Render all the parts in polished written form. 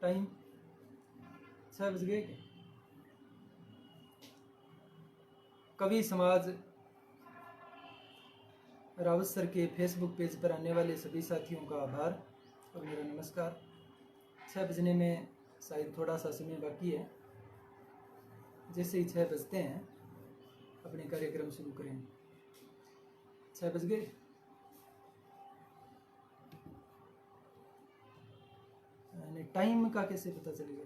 Time 6 बज गए क्या? कवि समाज रावत सर के फेसबुक पेज पर आने वाले सभी साथियों का आभार और मेरा नमस्कार। 6 बजने में शायद थोड़ा सा समय बाकी है। जैसे ही 6 बजते हैं अपने कार्यक्रम शुरू करें। 6 बज गए। टाइम का कैसे पता चलेगा?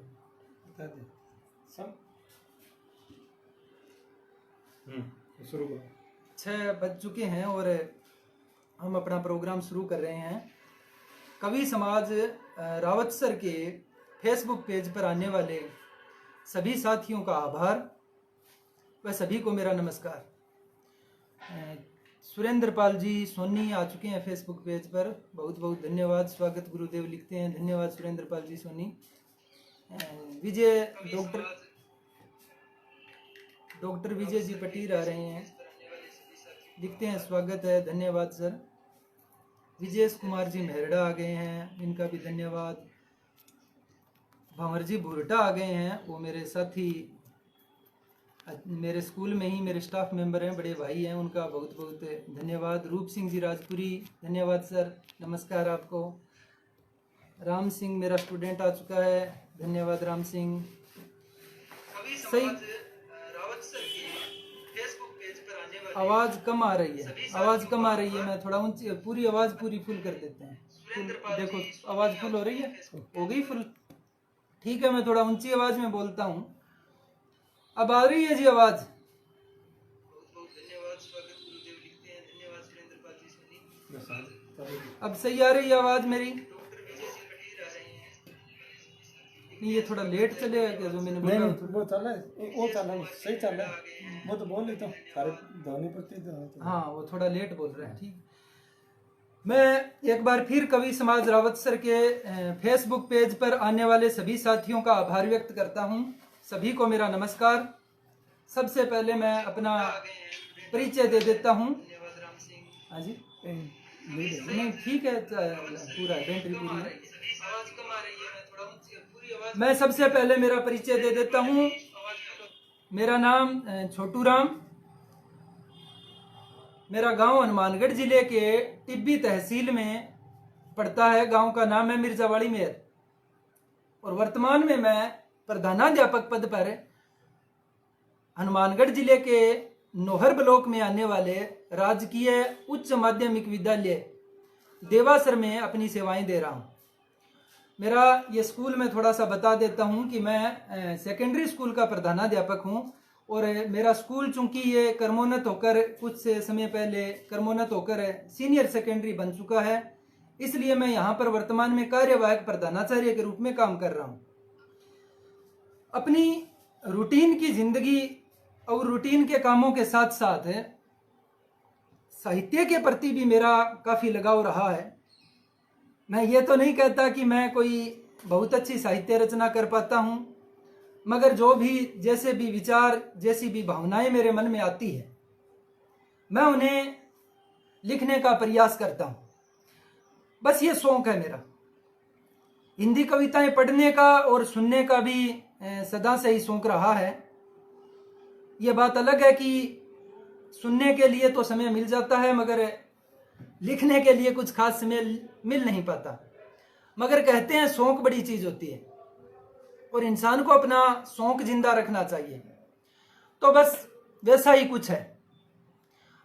बता दे सब शुरू करो। 6 बज चुके हैं और हम अपना प्रोग्राम शुरू कर रहे हैं। कवि समाज रावत सर के फेसबुक पेज पर आने वाले सभी साथियों का आभार व सभी को मेरा नमस्कार। सुरेंद्र पाल जी सोनी आ चुके हैं फेसबुक पेज पर, बहुत बहुत धन्यवाद। स्वागत गुरुदेव लिखते हैं, धन्यवाद सुरेंद्र पाल जी सोनी। विजय डॉक्टर विजय जी पटीर आ रहे हैं, लिखते हैं स्वागत है, धन्यवाद सर। विजय कुमार जी मेहरड़ा आ गए हैं, इनका भी धन्यवाद। भंवर जी भुरटा आ गए हैं, वो मेरे साथी, मेरे स्कूल में ही मेरे स्टाफ मेंबर हैं, बड़े भाई हैं, उनका बहुत बहुत धन्यवाद। रूप सिंह जी राजपुरी, धन्यवाद सर, नमस्कार आपको। राम सिंह मेरा स्टूडेंट आ चुका है, धन्यवाद राम सिंह। सही आवाज कम आ रही है, आवाज कम आ रही है, मैं थोड़ा ऊंची, पूरी आवाज पूरी फुल कर देते हैं। देखो आवाज फुल हो रही है, हो गई फुल, ठीक है। मैं थोड़ा ऊंची आवाज में बोलता हूँ, अब आ रही है जी आवाज? अब सही आ रही है आवाज मेरी? नहीं, ये थोड़ा लेट चलेगा क्या जो मैंने बोला? वो चल रहा है, वो चल रहा है, सही चल रहा है। वो तो बोल लेता हूँ सारे ध्वनि प्रति। हाँ, वो थोड़ा लेट बोल रहे हैं, ठीक। मैं एक बार फिर कवि समाज रावत सर के फेसबुक पेज पर आने वाले सभी साथियों का आभार व्यक्त करता हूँ। सभी को मेरा नमस्कार। सबसे पहले मैं अपना परिचय दे देता हूँ। हाँ जी, नहीं ठीक है, पूरा इवेंट पूरी है। मैं सबसे पहले मेरा परिचय दे देता हूँ। मेरा नाम छोटू राम, मेरा गांव हनुमानगढ़ जिले के टिब्बी तहसील में पड़ता है। गांव का नाम है मिर्जावाड़ी मेर और वर्तमान में मैं प्रधानाध्यापक पद पर हनुमानगढ़ जिले के नोहर ब्लॉक में आने वाले राजकीय उच्च माध्यमिक विद्यालय देवासर में अपनी सेवाएं दे रहा हूं। मेरा ये स्कूल में थोड़ा सा बता देता हूं कि मैं सेकेंडरी स्कूल का प्रधानाध्यापक हूं और मेरा स्कूल चूंकि ये कर्मोन्नत होकर कुछ समय पहले कर्मोन्नत होकर सीनियर सेकेंडरी बन चुका है, इसलिए मैं यहाँ पर वर्तमान में कार्यवाहक प्रधानाचार्य के रूप में काम कर रहा हूँ। अपनी रूटीन की जिंदगी और रूटीन के कामों के साथ साथ साहित्य के प्रति भी मेरा काफी लगाव रहा है। मैं ये तो नहीं कहता कि मैं कोई बहुत अच्छी साहित्य रचना कर पाता हूँ, मगर जो भी जैसे भी विचार, जैसी भी भावनाएं मेरे मन में आती है, मैं उन्हें लिखने का प्रयास करता हूँ। बस ये शौक है मेरा। हिंदी कविताएं पढ़ने का और सुनने का भी सदा से ही शौक रहा है। ये बात अलग है कि सुनने के लिए तो समय मिल जाता है, मगर लिखने के लिए कुछ खास समय मिल नहीं पाता। मगर कहते हैं शौक बड़ी चीज होती है और इंसान को अपना शौक जिंदा रखना चाहिए। तो बस वैसा ही कुछ है।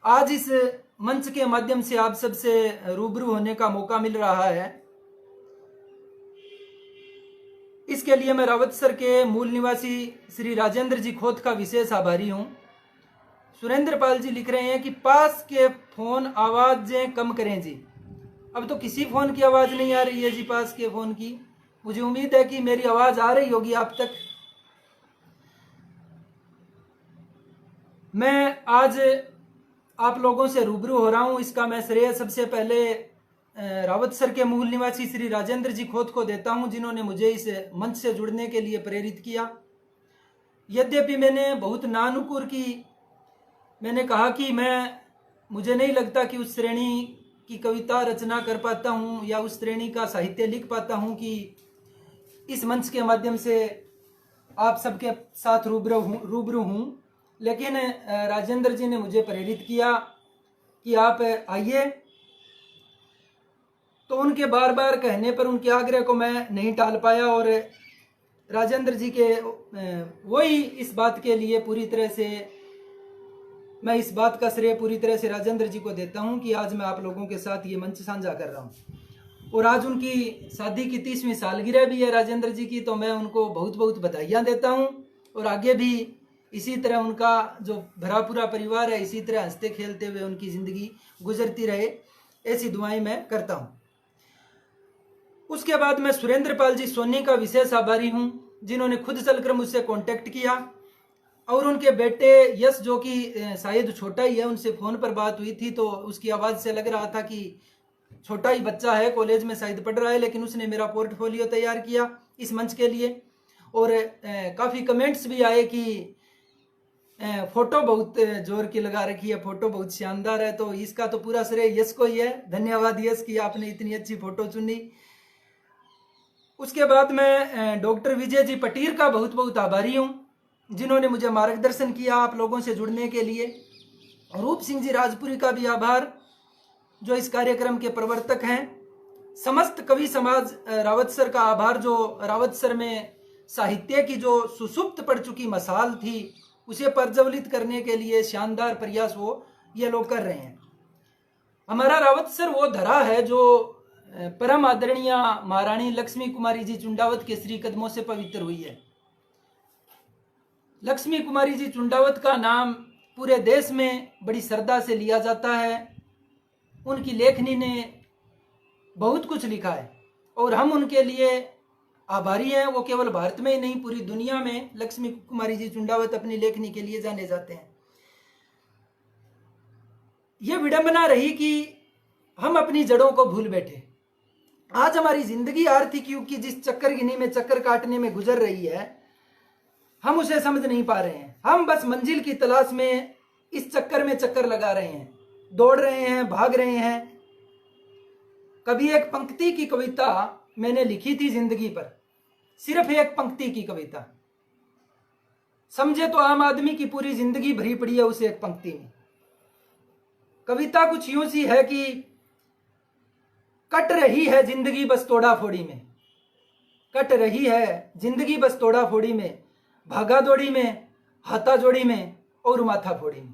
आज इस मंच के माध्यम से आप सबसे रूबरू होने का मौका मिल रहा है, इसके लिए मैं रावत सर के मूल निवासी श्री राजेंद्र जी खोत का विशेष आभारी हूं। सुरेंद्र पाल जी लिख रहे हैं कि पास के फोन आवाजें कम करें जी। अब तो किसी फोन की आवाज नहीं आ रही है जी, पास के फोन की। मुझे उम्मीद है कि मेरी आवाज आ रही होगी आप तक। मैं आज आप लोगों से रूबरू हो रहा हूं, इसका मैं श्रेय सबसे पहले रावत सर के मूल निवासी श्री राजेंद्र जी खोत को देता हूं, जिन्होंने मुझे इस मंच से जुड़ने के लिए प्रेरित किया। यद्यपि मैंने बहुत नानुकुर की, मैंने कहा कि मुझे नहीं लगता कि उस श्रेणी की कविता रचना कर पाता हूं या उस श्रेणी का साहित्य लिख पाता हूं कि इस मंच के माध्यम से आप सबके साथ रूबरू हूँ। लेकिन राजेंद्र जी ने मुझे प्रेरित किया कि आप आइए, तो उनके बार बार कहने पर उनके आग्रह को मैं नहीं टाल पाया और राजेंद्र जी के वही इस बात के लिए पूरी तरह से मैं इस बात का श्रेय पूरी तरह से राजेंद्र जी को देता हूं कि आज मैं आप लोगों के साथ ये मंच साझा कर रहा हूं। और आज उनकी शादी की 30वीं सालगिरह भी है राजेंद्र जी की, तो मैं उनको बहुत बहुत बधाइयाँ देता हूं। और आगे भी इसी तरह उनका जो भरा पूरा परिवार है इसी तरह हंसते खेलते हुए उनकी ज़िंदगी गुजरती रहे, ऐसी दुआएं मैं करता हूं। उसके बाद मैं सुरेंद्र पाल जी सोनी का विशेष आभारी हूं, जिन्होंने खुद चलकर मुझसे कांटेक्ट किया। और उनके बेटे यश, जो कि शायद छोटा ही है, उनसे फ़ोन पर बात हुई थी तो उसकी आवाज़ से लग रहा था कि छोटा ही बच्चा है, कॉलेज में शायद पढ़ रहा है, लेकिन उसने मेरा पोर्टफोलियो तैयार किया इस मंच के लिए। और काफ़ी कमेंट्स भी आए कि फ़ोटो बहुत जोर की लगा रखी है, फ़ोटो बहुत शानदार है। तो इसका तो पूरा श्रेय यश को ही है। धन्यवाद यश कि आपने इतनी अच्छी फ़ोटो चुनी। उसके बाद मैं डॉक्टर विजय जी पटीर का बहुत बहुत आभारी हूँ, जिन्होंने मुझे मार्गदर्शन किया आप लोगों से जुड़ने के लिए। रूप सिंह जी राजपुरी का भी आभार, जो इस कार्यक्रम के प्रवर्तक हैं। समस्त कवि समाज रावत सर का आभार, जो रावत सर में साहित्य की जो सुसुप्त पड़ चुकी मसाल थी उसे प्रज्वलित करने के लिए शानदार प्रयास वो ये लोग कर रहे हैं। हमारा रावत सर वो धरा है जो परम आदरणीय महारानी लक्ष्मी कुमारी जी चुंडावत के श्री कदमों से पवित्र हुई है। लक्ष्मी कुमारी जी चुंडावत का नाम पूरे देश में बड़ी श्रद्धा से लिया जाता है। उनकी लेखनी ने बहुत कुछ लिखा है और हम उनके लिए आभारी हैं। वो केवल भारत में ही नहीं, पूरी दुनिया में लक्ष्मी कुमारी जी चुंडावत अपनी लेखनी के लिए जाने जाते हैं। यह विडंबना रही कि हम अपनी जड़ों को भूल बैठे। आज हमारी जिंदगी आर्थिक युग की जिस चक्करगिनी में चक्कर काटने में गुजर रही है, हम उसे समझ नहीं पा रहे हैं। हम बस मंजिल की तलाश में इस चक्कर में चक्कर लगा रहे हैं, दौड़ रहे हैं, भाग रहे हैं। कभी एक पंक्ति की कविता मैंने लिखी थी जिंदगी पर, सिर्फ एक पंक्ति की कविता। समझे तो आम आदमी की पूरी जिंदगी भरी पड़ी है उस एक पंक्ति में। कविता कुछ यूं सी है कि कट रही है जिंदगी बस तोड़ा फोड़ी में, कट रही है जिंदगी बस तोड़ा फोड़ी में, भागा दौड़ी में, हाथा जोड़ी में और माथा फोड़ी में।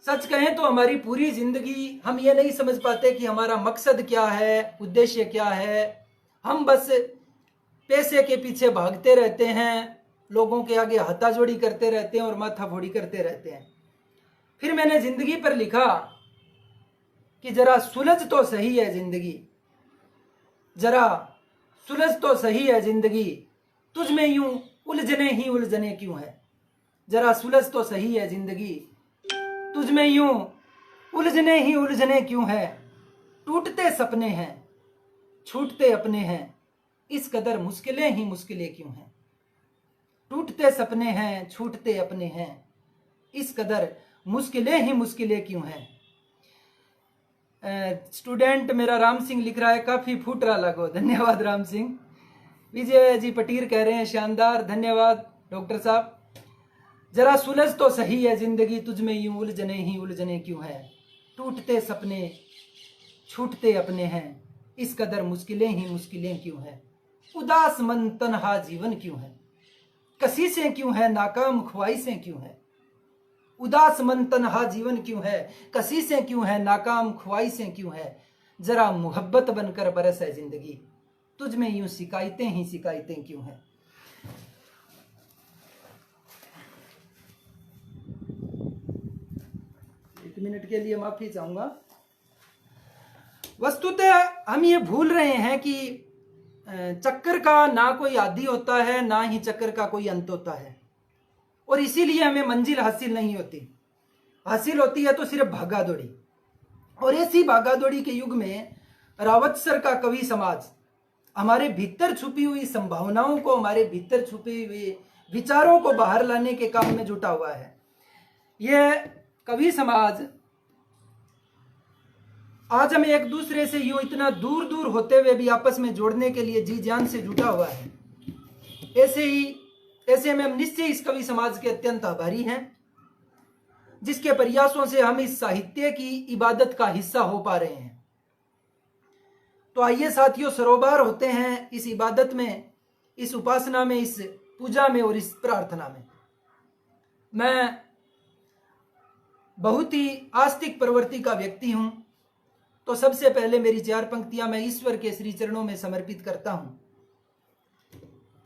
सच कहें तो हमारी पूरी जिंदगी हम ये नहीं समझ पाते कि हमारा मकसद क्या है, उद्देश्य क्या है। हम बस पैसे के पीछे भागते रहते हैं, लोगों के आगे हाथा जोड़ी करते रहते हैं और माथा फोड़ी करते रहते हैं। फिर मैंने जिंदगी पर लिखा कि जरा सुलझ तो सही है जिंदगी, जरा सुलझ तो सही है जिंदगी, तुझ में यूं उलझने ही उलझने क्यों है। जरा सुलझ तो सही है जिंदगी, तुझ में यूं उलझने ही उलझने क्यों है। टूटते सपने हैं, छूटते अपने हैं, इस कदर मुश्किलें ही मुश्किलें क्यों हैं। टूटते सपने हैं, छूटते अपने हैं, इस कदर मुश्किलें ही मुश्किलें क्यों हैं। स्टूडेंट मेरा राम सिंह लिख रहा है, काफी फूट रहा लगो। धन्यवाद राम सिंह। विजय जी पटीर कह रहे हैं शानदार, धन्यवाद डॉक्टर साहब। जरा सुलझ तो सही है जिंदगी, तुझ में यूं उलझने ही उलझने क्यों है। टूटते सपने छूटते अपने हैं, इस कदर मुश्किलें ही मुश्किलें क्यों है। उदास मन तन्हा जीवन क्यों है, कशिशें क्यों है, नाकाम ख्वाहिशें क्यों है। उदास मन तन्हा जीवन क्यों है, कशिशें क्यों है, नाकाम ख्वाहिशें क्यों है। जरा मोहब्बत बनकर बरस है जिंदगी, तुझ में यूं शिकायतें ही शिकायतें क्यों है। एक मिनट के लिए माफी चाहूंगा। वस्तुतः हम ये भूल रहे हैं कि चक्कर का ना कोई आदि होता है, ना ही चक्कर का कोई अंत होता है। और इसीलिए हमें मंजिल हासिल नहीं होती, हासिल होती है तो सिर्फ भागा दौड़ी। और ऐसी भागा दौड़ी के युग में रावत सर का कवि समाज हमारे भीतर छुपी हुई संभावनाओं को, हमारे भीतर छुपे हुए विचारों को बाहर लाने के काम में जुटा हुआ है। यह कवि समाज आज हम एक दूसरे से यूं इतना दूर दूर होते हुए भी आपस में जोड़ने के लिए जी जान से जुटा हुआ है। ऐसे में हम निश्चय इस कवि समाज के अत्यंत आभारी हैं, जिसके प्रयासों से हम इस साहित्य की इबादत का हिस्सा हो पा रहे हैं। तो आइए साथियों, सरोबार होते हैं इस इबादत में, इस उपासना में, इस पूजा में और इस प्रार्थना में। मैं बहुत ही आस्तिक प्रवृत्ति का व्यक्ति हूं, तो सबसे पहले मेरी 4 पंक्तियां मैं ईश्वर के श्री चरणों में समर्पित करता हूं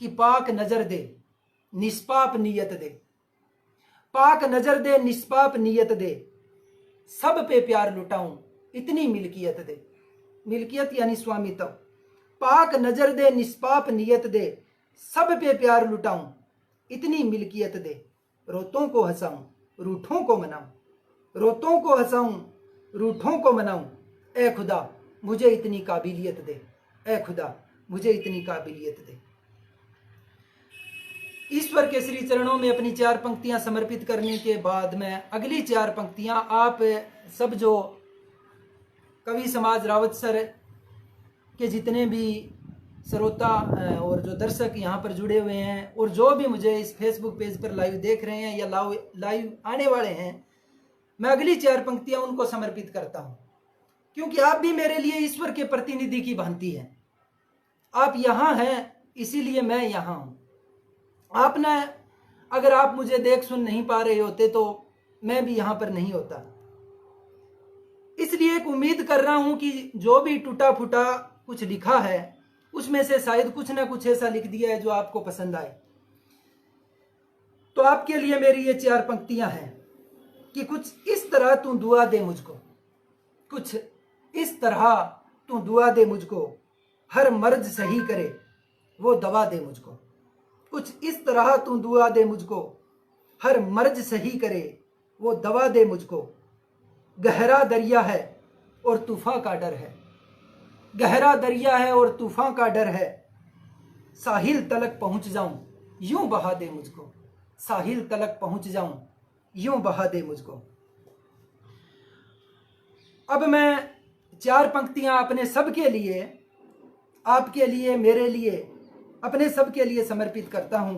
कि पाक नजर दे, निष्पाप नियत दे, पाक नजर दे, निष्पाप नियत दे, सब पे प्यार लुटाऊं, इतनी मिल्कियत दे। मिल्कियत यानी स्वामित्व। पाक नजर दे, निष्पाप नियत दे, सब पे प्यार लुटाऊं, इतनी मिल्कियत दे। रोतों को हंसाऊं, रूठों को मनाऊं, रोतों को हंसाऊं, रूठों को मनाऊं, ए खुदा मुझे इतनी काबिलियत दे, ए खुदा मुझे इतनी काबिलियत दे। ईश्वर के श्री चरणों में अपनी 4 पंक्तियां समर्पित करने के बाद मैं अगली 4 पंक्तियां आप सब जो कवि समाज रावत सर के जितने भी श्रोता और जो दर्शक यहाँ पर जुड़े हुए हैं और जो भी मुझे इस फेसबुक पेज पर लाइव देख रहे हैं या लाइव आने वाले हैं, मैं अगली 4 पंक्तियां उनको समर्पित करता हूँ, क्योंकि आप भी मेरे लिए ईश्वर के प्रतिनिधि की भांति हैं। आप यहाँ हैं इसीलिए मैं यहाँ हूँ। आपने अगर आप मुझे देख सुन नहीं पा रहे होते तो मैं भी यहाँ पर नहीं होता। इसलिए एक उम्मीद कर रहा हूँ कि जो भी टूटा फूटा कुछ लिखा है उसमें से शायद कुछ ना कुछ ऐसा लिख दिया है जो आपको पसंद आए। तो आपके लिए मेरी ये 4 पंक्तियां हैं कि कुछ इस तरह तू दुआ दे मुझको, कुछ इस तरह तू दुआ दे मुझको, हर मर्ज सही करे वो दवा दे मुझको। कुछ इस तरह तू दुआ दे मुझको, हर मर्ज सही करे वो दवा दे मुझको। गहरा दरिया है और तूफान का डर है, गहरा दरिया है और तूफान का डर है, साहिल तलक पहुंच जाऊं यूं बहा दे मुझको, साहिल तलक पहुंच जाऊं यूं बहा दे मुझको। अब मैं 4 पंक्तियां अपने सब के लिए, आपके लिए, मेरे लिए, अपने सब के लिए समर्पित करता हूं।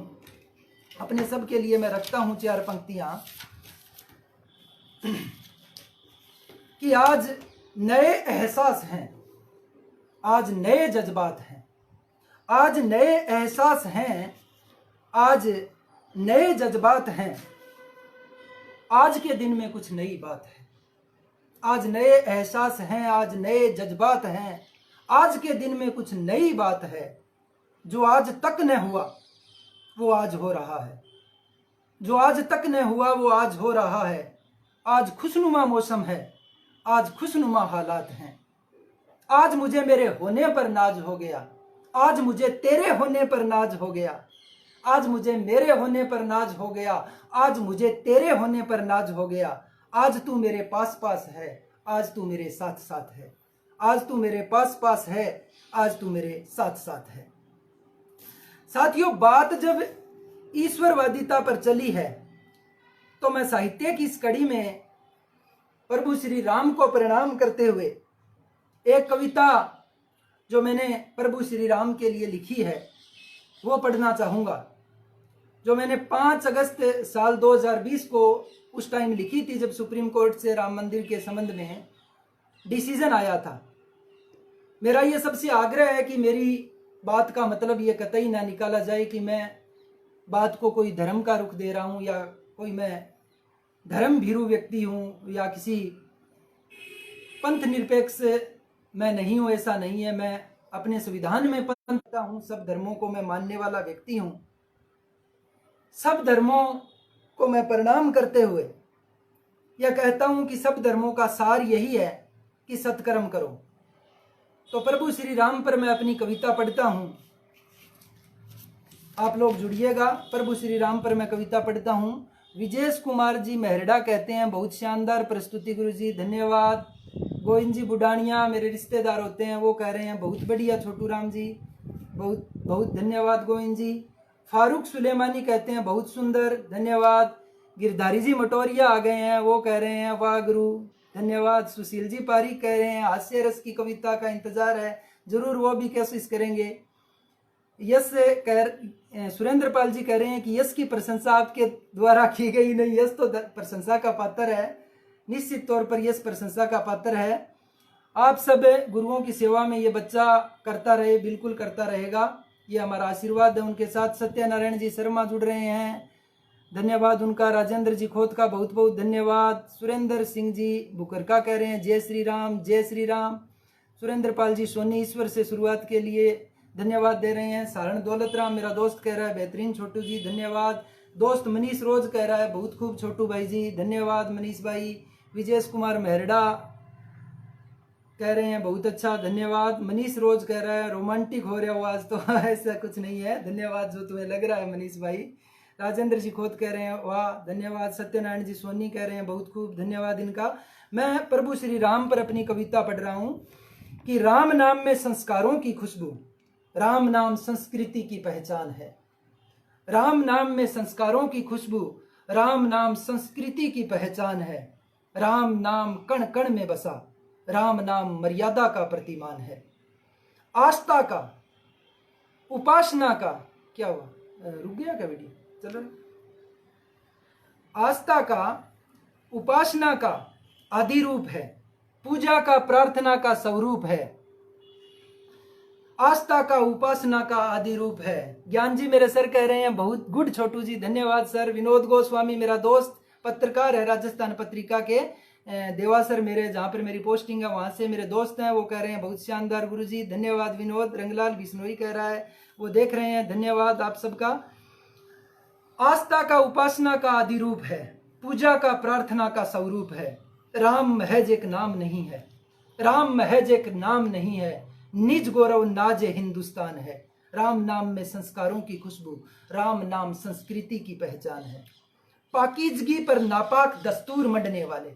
अपने सब के लिए मैं रखता हूं 4 पंक्तियां कि आज नए एहसास हैं, आज नए जज्बात हैं, आज नए एहसास हैं, आज नए जज्बात हैं, आज के दिन में कुछ नई बात है। आज नए एहसास हैं, आज नए जज्बात हैं, आज के दिन में कुछ नई बात है। जो आज तक न हुआ वो आज हो रहा है, जो आज तक न हुआ वो आज हो रहा है। आज खुशनुमा मौसम है, आज खुशनुमा हालात हैं। आज मुझे मेरे होने पर नाज हो गया, आज मुझे तेरे होने पर नाज हो गया, आज मुझे मेरे होने पर नाज हो गया, आज मुझे तेरे होने पर नाज हो गया। आज तू मेरे पास पास है, आज तू मेरे साथ साथ है, आज तू मेरे पास पास है, आज तू मेरे साथ साथ है। साथियों, बात जब ईश्वरवादिता पर चली है तो मैं साहित्य की इस कड़ी में प्रभु श्री राम को प्रणाम करते हुए एक कविता जो मैंने प्रभु श्री राम के लिए लिखी है वो पढ़ना चाहूँगा, जो मैंने 5 अगस्त साल 2020 को उस टाइम लिखी थी जब सुप्रीम कोर्ट से राम मंदिर के संबंध में डिसीजन आया था। मेरा ये सबसे आग्रह है कि मेरी बात का मतलब ये कतई ना निकाला जाए कि मैं बात को कोई धर्म का रुख दे रहा हूँ या कोई मैं धर्म भीरू व्यक्ति हूँ या किसी पंथ निरपेक्ष मैं नहीं हूँ, ऐसा नहीं है। मैं अपने संविधान में पंथ हूँ, सब धर्मों को मैं मानने वाला व्यक्ति हूँ। सब धर्मों को मैं प्रणाम करते हुए यह कहता हूँ कि सब धर्मों का सार यही है कि सत्कर्म करो। तो प्रभु श्री राम पर मैं अपनी कविता पढ़ता हूँ, आप लोग जुड़िएगा। प्रभु श्री राम पर मैं कविता पढ़ता हूँ। विजेश कुमार जी मेहरडा कहते हैं, बहुत शानदार प्रस्तुति गुरु जी, धन्यवाद। गोविंद जी बुडानिया मेरे रिश्तेदार होते हैं, वो कह रहे हैं बहुत बढ़िया छोटू राम जी, बहुत बहुत धन्यवाद गोविंद जी। फारूक सुलेमानी कहते हैं बहुत सुंदर, धन्यवाद। गिरधारी जी मटोरिया आ गए हैं, वो कह रहे हैं वाह गुरु, धन्यवाद। सुशील जी पारी कह रहे हैं हास्य रस की कविता का इंतजार है, जरूर वो भी कोशिश करेंगे। यश सुरेंद्र पाल जी कह रहे हैं कि यश की प्रशंसा आपके द्वारा की गई नहीं, यश तो प्रशंसा का पात्र है, निश्चित तौर पर यश प्रशंसा का पात्र है। आप सब गुरुओं की सेवा में ये बच्चा करता रहे, बिल्कुल करता रहेगा, ये हमारा आशीर्वाद है। उनके साथ सत्यनारायण जी शर्मा जुड़ रहे हैं, धन्यवाद उनका। राजेंद्र जी खोत का बहुत बहुत धन्यवाद। सुरेंद्र सिंह जी बुकरका कह रहे हैं जय श्री राम, जय श्री राम। सुरेंद्र पाल जी सोनी ईश्वर से शुरुआत के लिए धन्यवाद दे रहे हैं। सारण दौलत राम मेरा दोस्त कह रहा है बेहतरीन छोटू जी, धन्यवाद। दोस्त मनीष रोज कह रहा है बहुत खूब छोटू भाई जी, धन्यवाद मनीष भाई। विजेश कुमार मेहरडा कह रहे हैं बहुत अच्छा, धन्यवाद। मनीष रोज कह रहा है रोमांटिक हो रहा हो आज तो ऐसा कुछ नहीं है, धन्यवाद जो तुम्हें लग रहा है मनीष भाई। राजेंद्र जी खोत कह रहे हैं वाह, धन्यवाद। सत्यनारायण जी सोनी कह रहे हैं बहुत खूब, धन्यवाद इनका। मैं प्रभु श्री राम पर अपनी कविता पढ़ रहा हूं कि राम नाम में संस्कारों की खुशबू, राम नाम संस्कृति की पहचान है। राम नाम में संस्कारों की खुशबू, राम नाम संस्कृति की पहचान है। राम नाम कण कण में बसा, राम नाम मर्यादा का प्रतिमान है। आस्था का, उपासना का, क्या हुआ रुक गया क्या वीडियो, चलो। आस्था का, उपासना का आदि रूप है, पूजा का प्रार्थना का स्वरूप है। आस्था का, उपासना का आदि रूप है। ज्ञान जी मेरे सर कह रहे हैं बहुत गुड छोटू जी, धन्यवाद सर। विनोद गोस्वामी मेरा दोस्त पत्रकार है, राजस्थान पत्रिका के देवासर मेरे जहाँ पर मेरी पोस्टिंग है वहाँ से मेरे दोस्त हैं, वो कह रहे हैं बहुत शानदार गुरुजी, धन्यवाद विनोद। रंगलाल बिश्नोई कह रहा है वो देख रहे हैं, धन्यवाद आप सबका। आस्था का, उपासना का आदि रूप है, पूजा का प्रार्थना का स्वरूप है। राम महज एक नाम नहीं है, राम महज एक नाम नहीं है, निज गौरव नाज हिंदुस्तान है। राम नाम में संस्कारों की खुशबू, राम नाम संस्कृति की पहचान है। पाकीजगी पर नापाक दस्तूर मंडने वाले,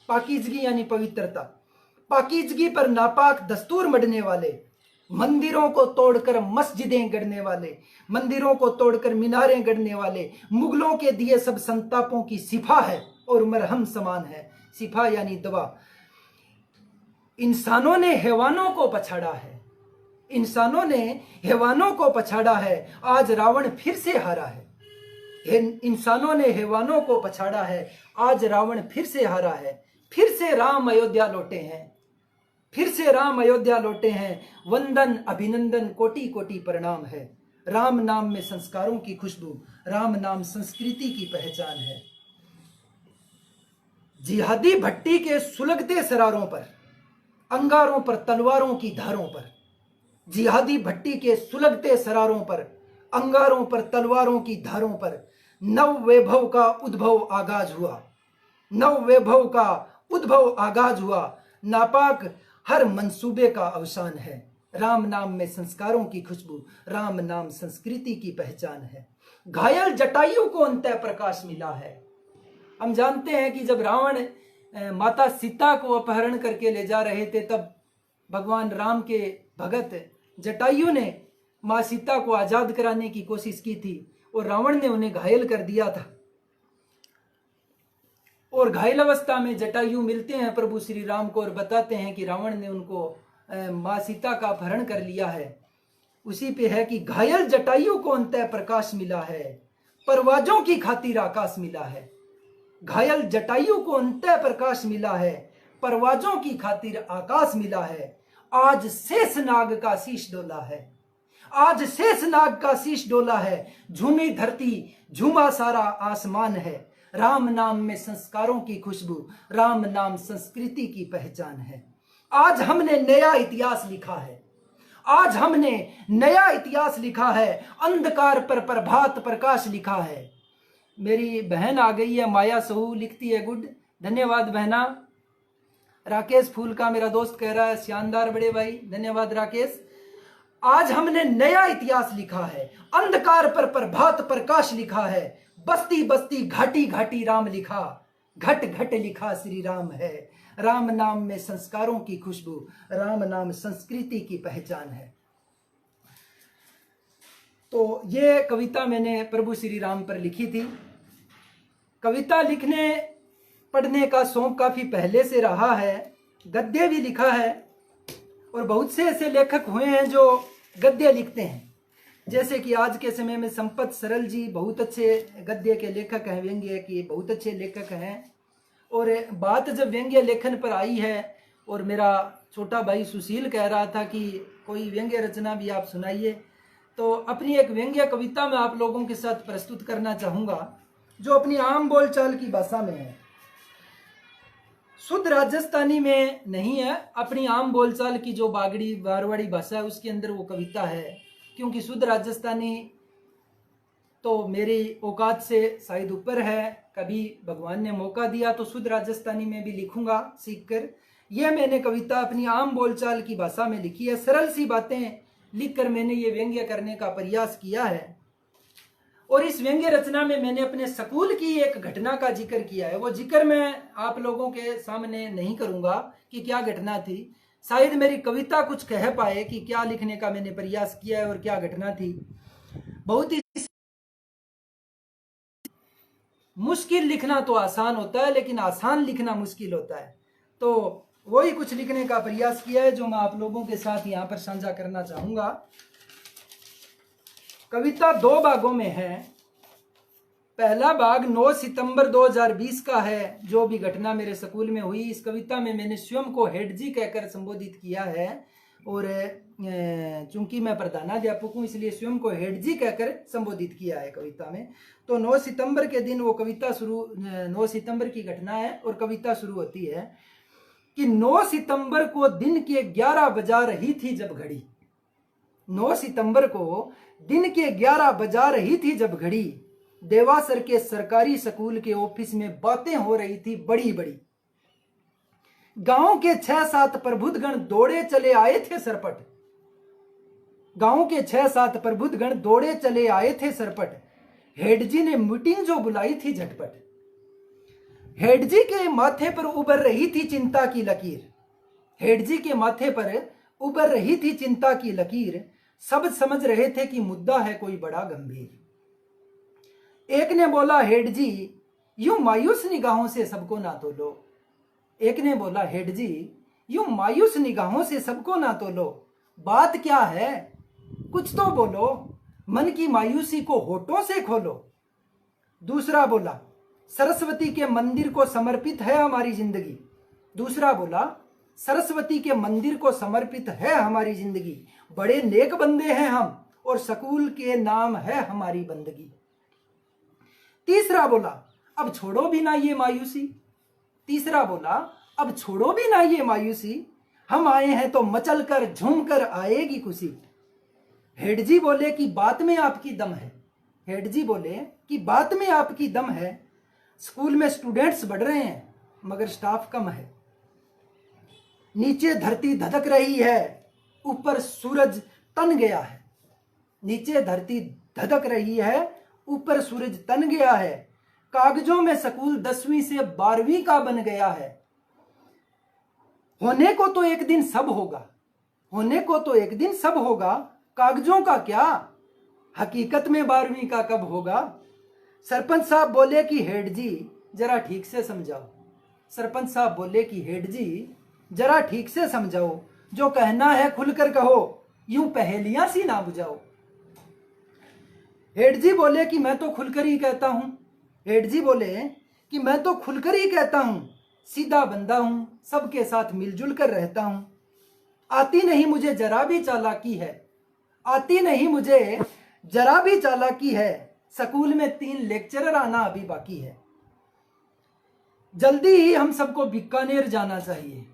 पाकीजगी यानी पवित्रता, पाकीजगी पर नापाक दस्तूर मंडने वाले, मंदिरों को तोड़कर मस्जिदें गढ़ने वाले, मंदिरों को तोड़कर मीनारें गढ़ने वाले, मुगलों के दिए सब संतापों की सिफा है और मरहम समान है। सिफा यानी दवा। इंसानों ने हैवानों को पछाड़ा है, इंसानों ने हैवानों को पछाड़ा है, आज रावण फिर से हारा है। इंसानों ने हैवानों को पछाड़ा है, आज रावण फिर से हारा है। फिर से राम अयोध्या लौटे हैं, फिर से राम अयोध्या लौटे हैं, वंदन अभिनंदन कोटि कोटि प्रणाम है। राम नाम में संस्कारों की खुशबू, राम नाम संस्कृति की पहचान है। जिहादी भट्टी के सुलगते सरारों पर, अंगारों पर तलवारों की धारों पर, जिहादी भट्टी के सुलगते सरारों पर, अंगारों पर तलवारों की धारों पर, नव वैभव का उद्भव आगाज हुआ, नव वैभव का उद्भव आगाज हुआ, नापाक हर मंसूबे का अवसान है। राम नाम में संस्कारों की खुशबू, राम नाम संस्कृति की पहचान है। घायल जटायु को अंतः प्रकाश मिला है। हम जानते हैं कि जब रावण माता सीता को अपहरण करके ले जा रहे थे, तब भगवान राम के भगत जटायु ने माँ सीता को आजाद कराने की कोशिश की थी और रावण ने उन्हें घायल कर दिया था। और घायल अवस्था में जटायु मिलते हैं प्रभु श्री राम को और बताते हैं कि रावण ने उनको माँ सीता का अपहरण कर लिया है। उसी पे है कि घायल जटायु को अंतः प्रकाश मिला है, परवाजों की खातिर आकाश मिला है। घायल जटायु को अंतः प्रकाश मिला है, परवाजों की खातिर आकाश मिला है। आज शेष नाग का शीश डोला है, आज शेष नाग का शीश डोला है, झूमी धरती झूमा सारा आसमान है। राम नाम में संस्कारों की खुशबू, राम नाम संस्कृति की पहचान है। आज हमने नया इतिहास लिखा है, आज हमने नया इतिहास लिखा है, अंधकार पर प्रभात प्रकाश लिखा है। मेरी बहन आ गई है माया सहू, लिखती है गुड, धन्यवाद बहना। राकेश फूल का मेरा दोस्त कह रहा है शानदार बड़े भाई, धन्यवाद राकेश। आज हमने नया इतिहास लिखा है, अंधकार पर प्रभात प्रकाश लिखा है, बस्ती बस्ती घाटी घाटी राम लिखा, घट घट लिखा श्री राम है। राम नाम में संस्कारों की खुशबू, राम नाम संस्कृति की पहचान है। तो ये कविता मैंने प्रभु श्री राम पर लिखी थी। कविता लिखने पढ़ने का शौक काफ़ी पहले से रहा है, गद्य भी लिखा है और बहुत से ऐसे लेखक हुए हैं जो गद्य लिखते हैं। जैसे कि आज के समय में संपत सरल जी बहुत अच्छे गद्य के लेखक हैं, व्यंग्य के बहुत अच्छे लेखक हैं। और बात जब व्यंग्य लेखन पर आई है और मेरा छोटा भाई सुशील कह रहा था कि कोई व्यंग्य रचना भी आप सुनाइए, तो अपनी एक व्यंग्य कविता मैं आप लोगों के साथ प्रस्तुत करना चाहूँगा जो अपनी आम बोलचाल की भाषा में है। शुद्ध राजस्थानी में नहीं है, अपनी आम बोलचाल की जो बागड़ी मारवाड़ी भाषा है उसके अंदर वो कविता है। क्योंकि शुद्ध राजस्थानी तो मेरी औकात से शायद ऊपर है, कभी भगवान ने मौका दिया तो शुद्ध राजस्थानी में भी लिखूंगा सीखकर। यह मैंने कविता अपनी आम बोलचाल की भाषा में लिखी है, सरल सी बातें लिखकर मैंने ये व्यंग्य करने का प्रयास किया है। और इस व्यंग्य रचना में मैंने अपने स्कूल की एक घटना का जिक्र किया है। वो जिक्र मैं आप लोगों के सामने नहीं करूंगा कि क्या घटना थी, शायद मेरी कविता कुछ कह पाए कि क्या लिखने का मैंने प्रयास किया है और क्या घटना थी। बहुत ही मुश्किल लिखना तो आसान होता है, लेकिन आसान लिखना मुश्किल होता है। तो वही कुछ लिखने का प्रयास किया है जो मैं आप लोगों के साथ यहाँ पर साझा करना चाहूंगा। कविता 2 भागों में है। पहला भाग 9 सितंबर 2020 का है, जो भी घटना मेरे स्कूल में हुई। इस कविता में मैंने स्वयं को हेड जी कहकर संबोधित किया है और चूंकि मैं प्रधानाध्यापक हूँ इसलिए स्वयं को हेड जी कहकर संबोधित किया है कविता में। तो 9 सितंबर के दिन वो कविता 9 सितंबर की घटना है और कविता शुरू होती है कि 9 सितंबर को दिन के 11 बजा रही थी जब घड़ी। 9 सितंबर को दिन के 11 बजा रही थी जब घड़ी, देवासर के सरकारी स्कूल के ऑफिस में बातें हो रही थी बड़ी बड़ी। गांव के 6-7 प्रबुद्धगण दौड़े चले आए थे सरपट। गांव के 6-7 प्रबुद्धगण दौड़े चले आए थे सरपट। हेडजी ने मीटिंग जो बुलाई थी झटपट। हेडजी के माथे पर उभर रही थी चिंता की लकीर। हेडजी के माथे पर उभर रही थी चिंता की लकीर। सब समझ रहे थे कि मुद्दा है कोई बड़ा गंभीर। एक ने बोला हेडजी यूं मायूस निगाहों से सबको ना तोलो। एक ने बोला हेडजी यूं मायूस निगाहों से सबको ना तोलो। बात क्या है कुछ तो बोलो, मन की मायूसी को होठों से खोलो। दूसरा बोला सरस्वती के मंदिर को समर्पित है हमारी जिंदगी। दूसरा बोला सरस्वती के मंदिर को समर्पित है हमारी जिंदगी। बड़े नेक बंदे हैं हम और स्कूल के नाम है हमारी बंदगी। तीसरा बोला अब छोड़ो भी ना ये मायूसी। तीसरा बोला अब छोड़ो भी ना ये मायूसी। हम आए हैं तो मचल कर झूम कर आएगी खुशी। हेडजी बोले कि बात में आपकी दम है। हेडजी बोले कि बात में आपकी दम है। स्कूल में स्टूडेंट्स बढ़ रहे हैं मगर स्टाफ कम है। नीचे धरती धधक रही है, ऊपर सूरज तन गया है। नीचे धरती धधक रही है, ऊपर सूरज तन गया है। कागजों में स्कूल 10वीं से 12वीं का बन गया है। होने को तो एक दिन सब होगा, होने को तो एक दिन सब होगा। कागजों का क्या, हकीकत में 12वीं का कब होगा। सरपंच साहब बोले कि हेड जी जरा ठीक से समझाओ। सरपंच साहब बोले कि हेड जी जरा ठीक से समझाओ। जो कहना है खुलकर कहो, यूं पहेलियां सी ना बुझाओ। हेड जी बोले कि मैं तो खुलकर ही कहता हूं। हेड जी बोले कि मैं तो खुलकर ही कहता हूं। सीधा बंदा हूं, सबके साथ मिलजुल कर रहता हूं। आती नहीं मुझे जरा भी चालाकी है। आती नहीं मुझे जरा भी चालाकी है। स्कूल में 3 लेक्चरर आना अभी बाकी है। जल्दी ही हम सबको बीकानेर जाना चाहिए।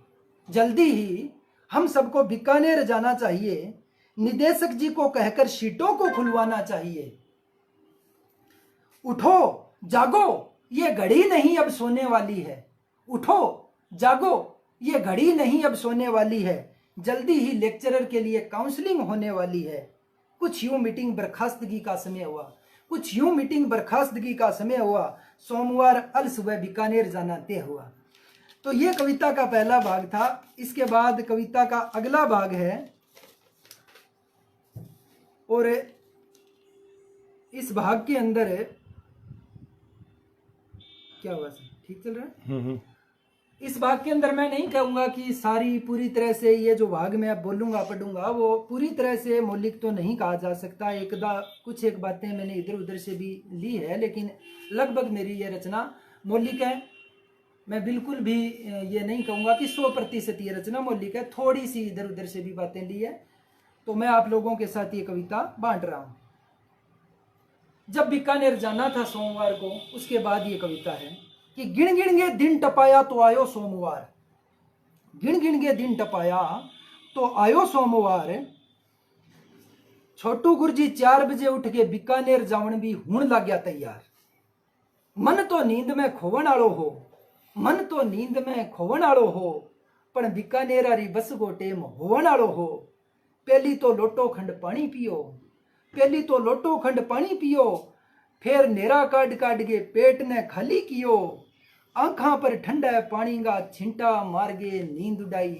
जल्दी ही हम सबको बीकानेर जाना चाहिए। निदेशक जी को कहकर सीटों को खुलवाना चाहिए। उठो जागो ये घड़ी नहीं अब सोने वाली है। उठो जागो ये घड़ी नहीं अब सोने वाली है। जल्दी ही लेक्चरर के लिए काउंसलिंग होने वाली है। कुछ यूं मीटिंग बर्खास्तगी का समय हुआ। कुछ यूं मीटिंग बर्खास्तगी का समय हुआ। सोमवार अल सुबह बीकानेर जाना तय हुआ। तो ये कविता का पहला भाग था। इसके बाद कविता का अगला भाग है और इस भाग के अंदर क्या हुआ सर? ठीक चल रहा है। इस भाग के अंदर मैं नहीं कहूंगा कि सारी पूरी तरह से ये जो भाग में अब बोलूंगा पढ़ूंगा वो पूरी तरह से मौलिक तो नहीं कहा जा सकता। कुछ एक बातें मैंने इधर उधर से भी ली है, लेकिन लगभग मेरी ये रचना मौलिक है। मैं बिल्कुल भी ये नहीं कहूंगा कि 100% ये रचना मौलिक है, थोड़ी सी इधर उधर से भी बातें ली है। तो मैं आप लोगों के साथ ये कविता बांट रहा हूं। जब बीकानेर जाना था सोमवार को, उसके बाद ये कविता है कि गिण गिण के दिन टपाया तो आयो सोमवार, गिण गिण के दिन टपाया तो आयो सोमवार, छोटू गुरजी 4 बजे उठ के बीकानेर जावन भी हुण लग गया तैयार। मन तो नींद में खोवन आलो हो, मन तो नींद में खोवन आलो हो, पण बीकानेर आरी बस को टेम होवन आलो हो। पहली तो लोटो खंड पानी पियो, पहली तो लोटो खंड पानी पियो, फिर नेरा काट काट के पेट ने खाली कियो। आंखा पर ठंडा पानी का छिंटा मार गे नींद उड़ाई,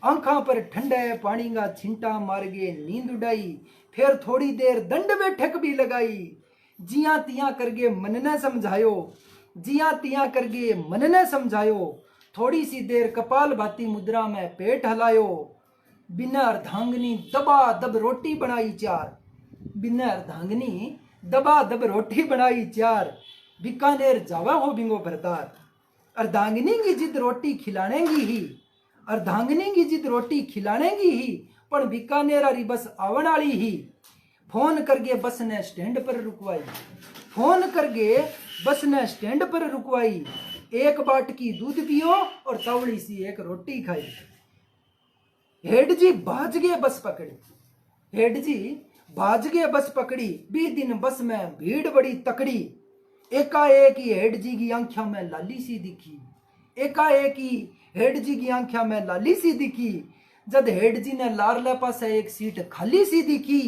आंखा पर ठंडा पानी का छिंटा मार गे नींद उड़ाई। फिर थोड़ी देर दंड बैठक भी लगाई, जिया तिया करके मन ने समझायो, जिया तिया करके मन ने समझायो। थोड़ी सी देर कपाल भाती मुद्रा में पेट हलायो, बिना अर्धांगनी दबा दब रोटी बनाई 4, बिना अर्धांगनी दबा दब रोटी बनाई 4। बीकानेर जावा हो बिंगो भरतार, अर्धांगिनी की जिद रोटी खिलानेगी ही, अर्धांगिनी की जिद रोटी खिलानेगी ही, पर बीकानेर आरी बस आवन वाली ही। फोन करके बस ने स्टैंड पर रुकवाई, फोन करके बस ने स्टैंड पर रुकवाई। 1 बाट की दूध पियो और तवड़ी सी 1 रोटी खाई। हेड जी भाज गए बस पकड़ी, हेड जी भाज गए बस पकड़ी, 20 दिन बस में भीड़ बड़ी तकड़ी। एकाएक ही हेड जी की आंखों में लाली सी दिखी, एकाएक ही हेड जी की आंखों में लाली सी दिखी। जब हेड जी ने लारले पास एक सीट खाली सी दिखी,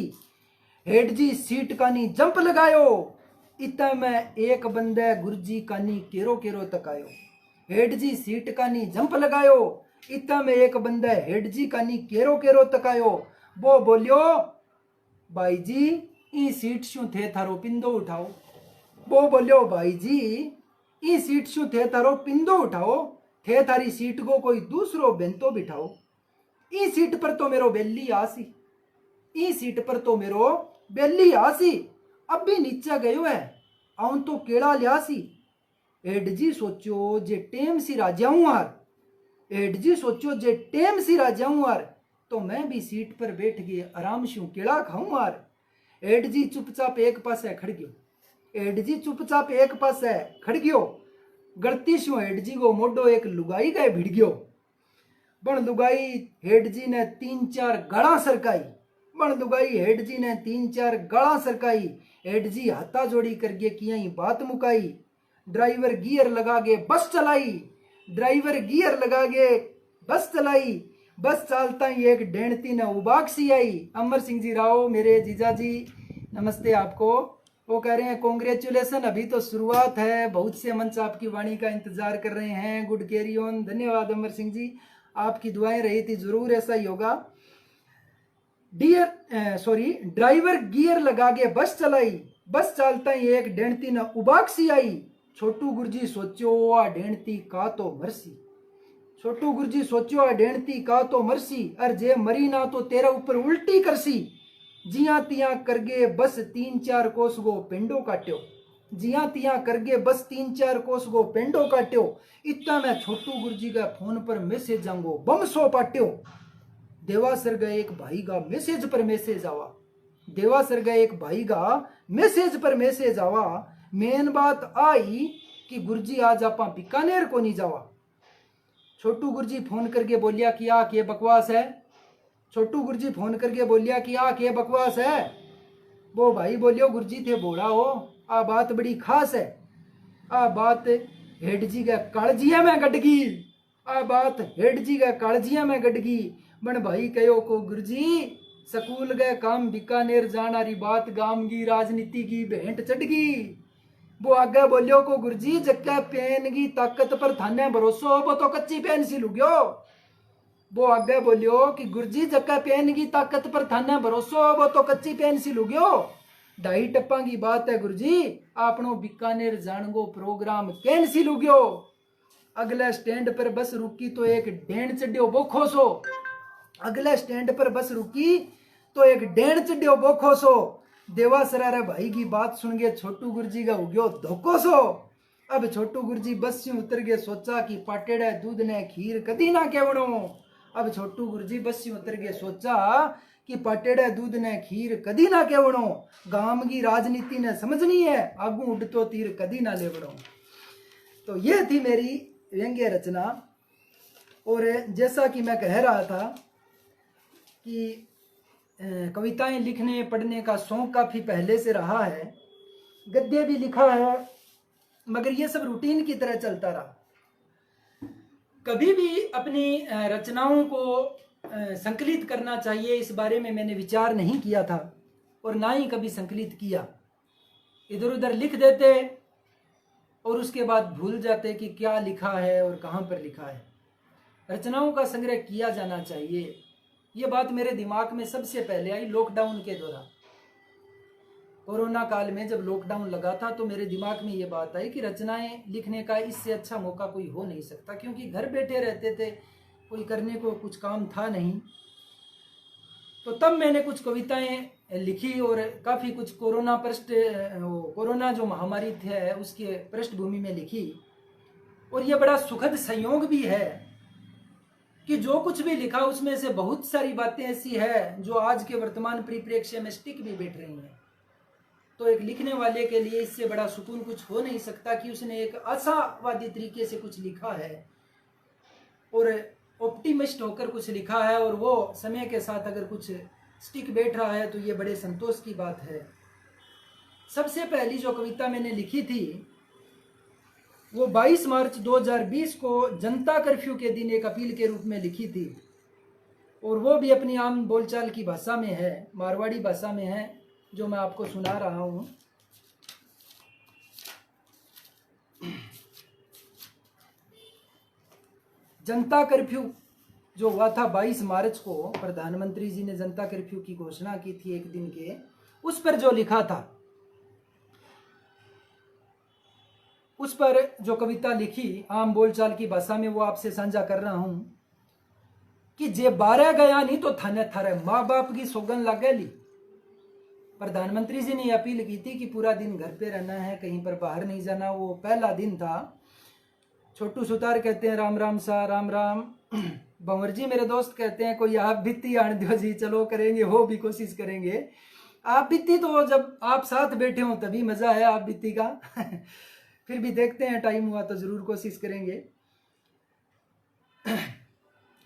हेड जी सीट कानी जंप लगायो, इतना में एक बंदे गुरुजी कानी केरो केरो तकायो। हेड जी सीट कानी जंप लगायो, इतना में एक बंदे हेड जी कानी केरो केरो तकायो। वो बोलियो भाई जी ई सीट शू थे थारो पिंदो उठाओ, वो बोलियो भाई जी ई सीट शू थे थारो पिंदो उठाओ, थे थारी सीट को कोई दूसरो बेंतो बिठाओ। ई सीट पर तो मेरो बेली आसी, ई सीट पर तो मेरो बेली आसी, अब भी नीचे गयो है आऊं तो केड़ा लियासी। हेड जी सोचो जे टेम सी राजाऊं हार, हेड जी सोचो जे टेम सी राजाऊं हार, तो मैं भी सीट पर बैठ गए आराम शू केड़ा खाऊं हार। हेड जी चुपचाप एक पासे खड़ गयो, हेड जी चुपचाप एक पासे खड़ गयो। गलती शू हेड जी को मोडो एक लुगाई गए भिड़ गयो। बण लुगाई हेड जी ने 3-4 गाड़ा सरकाई, बण लुगाई हेड जी ने 3-4 गाड़ा सरकाई। हेड जी हाथा जोड़ी करके किया ही बात मुकाई। ड्राइवर गियर लगा के बस चलाई, ड्राइवर गियर लगा के बस चलाई। बस चालता ही एक डेंटती ने उबाक सी आई। अमर सिंह जी राव मेरे जीजा जी नमस्ते आपको। वो कह रहे हैं कॉन्ग्रेचुलेसन, अभी तो शुरुआत है, बहुत से मंच आपकी वाणी का इंतजार कर रहे हैं, गुड कैरी ऑन। धन्यवाद अमर सिंह जी, आपकी दुआएं रही थी, जरूर ऐसा ही होगा। ड्राइवर गियर लगा के बस चलाई, बस चलता ही एक डेंटती ने उबाक सी आई। छोटू गुरुजी सोचो आ डेंटती का तो मरसी, छोटू गुरुजी सोचो आ डेंटती का तो मरसी, अर जे मरी ना तो तेरा ऊपर उल्टी करसी। जिया तिया करगे बस 3-4 कोस गो पेंडो काट्यो, जिया तिया करगे बस 3-4 कोस गो पेंडो काट्यो। इतना मैं छोटू गुरुजी का फोन पर मैसेज जाऊंगो बम सो पाट्यो। देवासर गए एक भाई का मैसेज पर मैसेज आवा, देवासर गए एक भाई का मैसेज पर मैसेज आवा। मेन बात आई कि गुरुजी आज आप बीकानेर को नहीं जावा। छोटू गुरुजी फोन करके बोलिया कि आ के बकवास है, छोटू गुरुजी फोन करके बोलिया कि आ के बकवास है। वो भाई बोलियो गुरुजी थे बोला हो, आ बात बड़ी खास है, आ बात हेड जी का कालजिया में गटगी, आ बात हेड जी का कालजिया में गटगी। बन भाई कहो को गुरुजी स्कूल गए काम बीकानेर जाना री बात गाम की राजनीति की भेंट चढ़गी। वो आगे बोलियो को गुरुजी जक्का पेन की ताकत पर थाने भरोसो वो तो कच्ची पेन सी लुग्यो। वो आगे बोलियो कि गुरुजी जक्का पेन की ताकत पर थाने भरोसो वो तो कच्ची पेन सी लुग्यो। ढाई टप्पा की बात है गुरुजी, आपनो बीकानेर जाणगो प्रोग्राम कैंसिल हो गयो। अगले स्टैंड पर बस रुकी तो एक डेण चढ़ियो बोखो सो। अगले स्टैंड पर बस रुकी तो एक डेण चढ़ियो बोखो सो। देवासरा रे भाई की बात सुन के छोटू गुरुजी का हो गयो धोखो सो। अब छोटू गुरुजी बस से उतर के सोचा कि पाटेड़ा दूध ने खीर कदी ना केवणो। अब छोटू गुरुजी बस से उतर के सोचा कि पाटेड़ा दूध ने खीर कदी ना केवणो। गांव की राजनीति ने समझनी है, आगू उड़तो तीर कदी ना लेवणो। तो ये थी मेरी व्यंग्य रचना। और जैसा कि मैं कह रहा था कि कविताएं लिखने पढ़ने का शौक काफ़ी पहले से रहा है, गद्य भी लिखा है, मगर ये सब रूटीन की तरह चलता रहा। कभी भी अपनी रचनाओं को संकलित करना चाहिए इस बारे में मैंने विचार नहीं किया था और ना ही कभी संकलित किया। इधर उधर लिख देते और उसके बाद भूल जाते कि क्या लिखा है और कहाँ पर लिखा है। रचनाओं का संग्रह किया जाना चाहिए, ये बात मेरे दिमाग में सबसे पहले आई लॉकडाउन के दौरान। कोरोना काल में जब लॉकडाउन लगा था तो मेरे दिमाग में ये बात आई कि रचनाएं लिखने का इससे अच्छा मौका कोई हो नहीं सकता, क्योंकि घर बैठे रहते थे, कोई करने को कुछ काम था नहीं। तो तब मैंने कुछ कविताएं लिखी और काफ़ी कुछ कोरोना जो महामारी थे उसके पृष्ठभूमि में लिखी। और ये बड़ा सुखद संयोग भी है कि जो कुछ भी लिखा उसमें से बहुत सारी बातें ऐसी है जो आज के वर्तमान परिप्रेक्ष्य में स्टिक भी बैठ रही हैं। तो एक लिखने वाले के लिए इससे बड़ा सुकून कुछ हो नहीं सकता कि उसने एक आशावादी तरीके से कुछ लिखा है और ऑप्टिमिस्ट होकर कुछ लिखा है, और वो समय के साथ अगर कुछ स्टिक बैठ रहा है तो ये बड़े संतोष की बात है। सबसे पहली जो कविता मैंने लिखी थी वो 22 मार्च 2020 को जनता कर्फ्यू के दिन एक अपील के रूप में लिखी थी, और वो भी अपनी आम बोलचाल की भाषा में है, मारवाड़ी भाषा में है, जो मैं आपको सुना रहा हूँ। जनता कर्फ्यू जो हुआ था 22 मार्च को, प्रधानमंत्री जी ने जनता कर्फ्यू की घोषणा की थी एक दिन के, उस पर जो लिखा था, उस पर जो कविता लिखी आम बोलचाल की भाषा में, वो आपसे साझा कर रहा हूं कि जे बारह गया नहीं तो थाने थारे माँ बाप की सौगन लागेली। प्रधानमंत्री जी ने अपील की थी कि पूरा दिन घर पे रहना है, कहीं पर बाहर नहीं जाना। वो पहला दिन था। छोटू सुतार कहते हैं राम राम सा, राम राम। बंवर जी मेरे दोस्त कहते हैं कोई आप बित्ती आन दो जी, चलो करेंगे, वो भी कोशिश करेंगे। आप बित्ती तो जब आप साथ बैठे हो तभी मजा है आप बित्ती का। फिर भी देखते हैं, टाइम हुआ तो जरूर कोशिश करेंगे।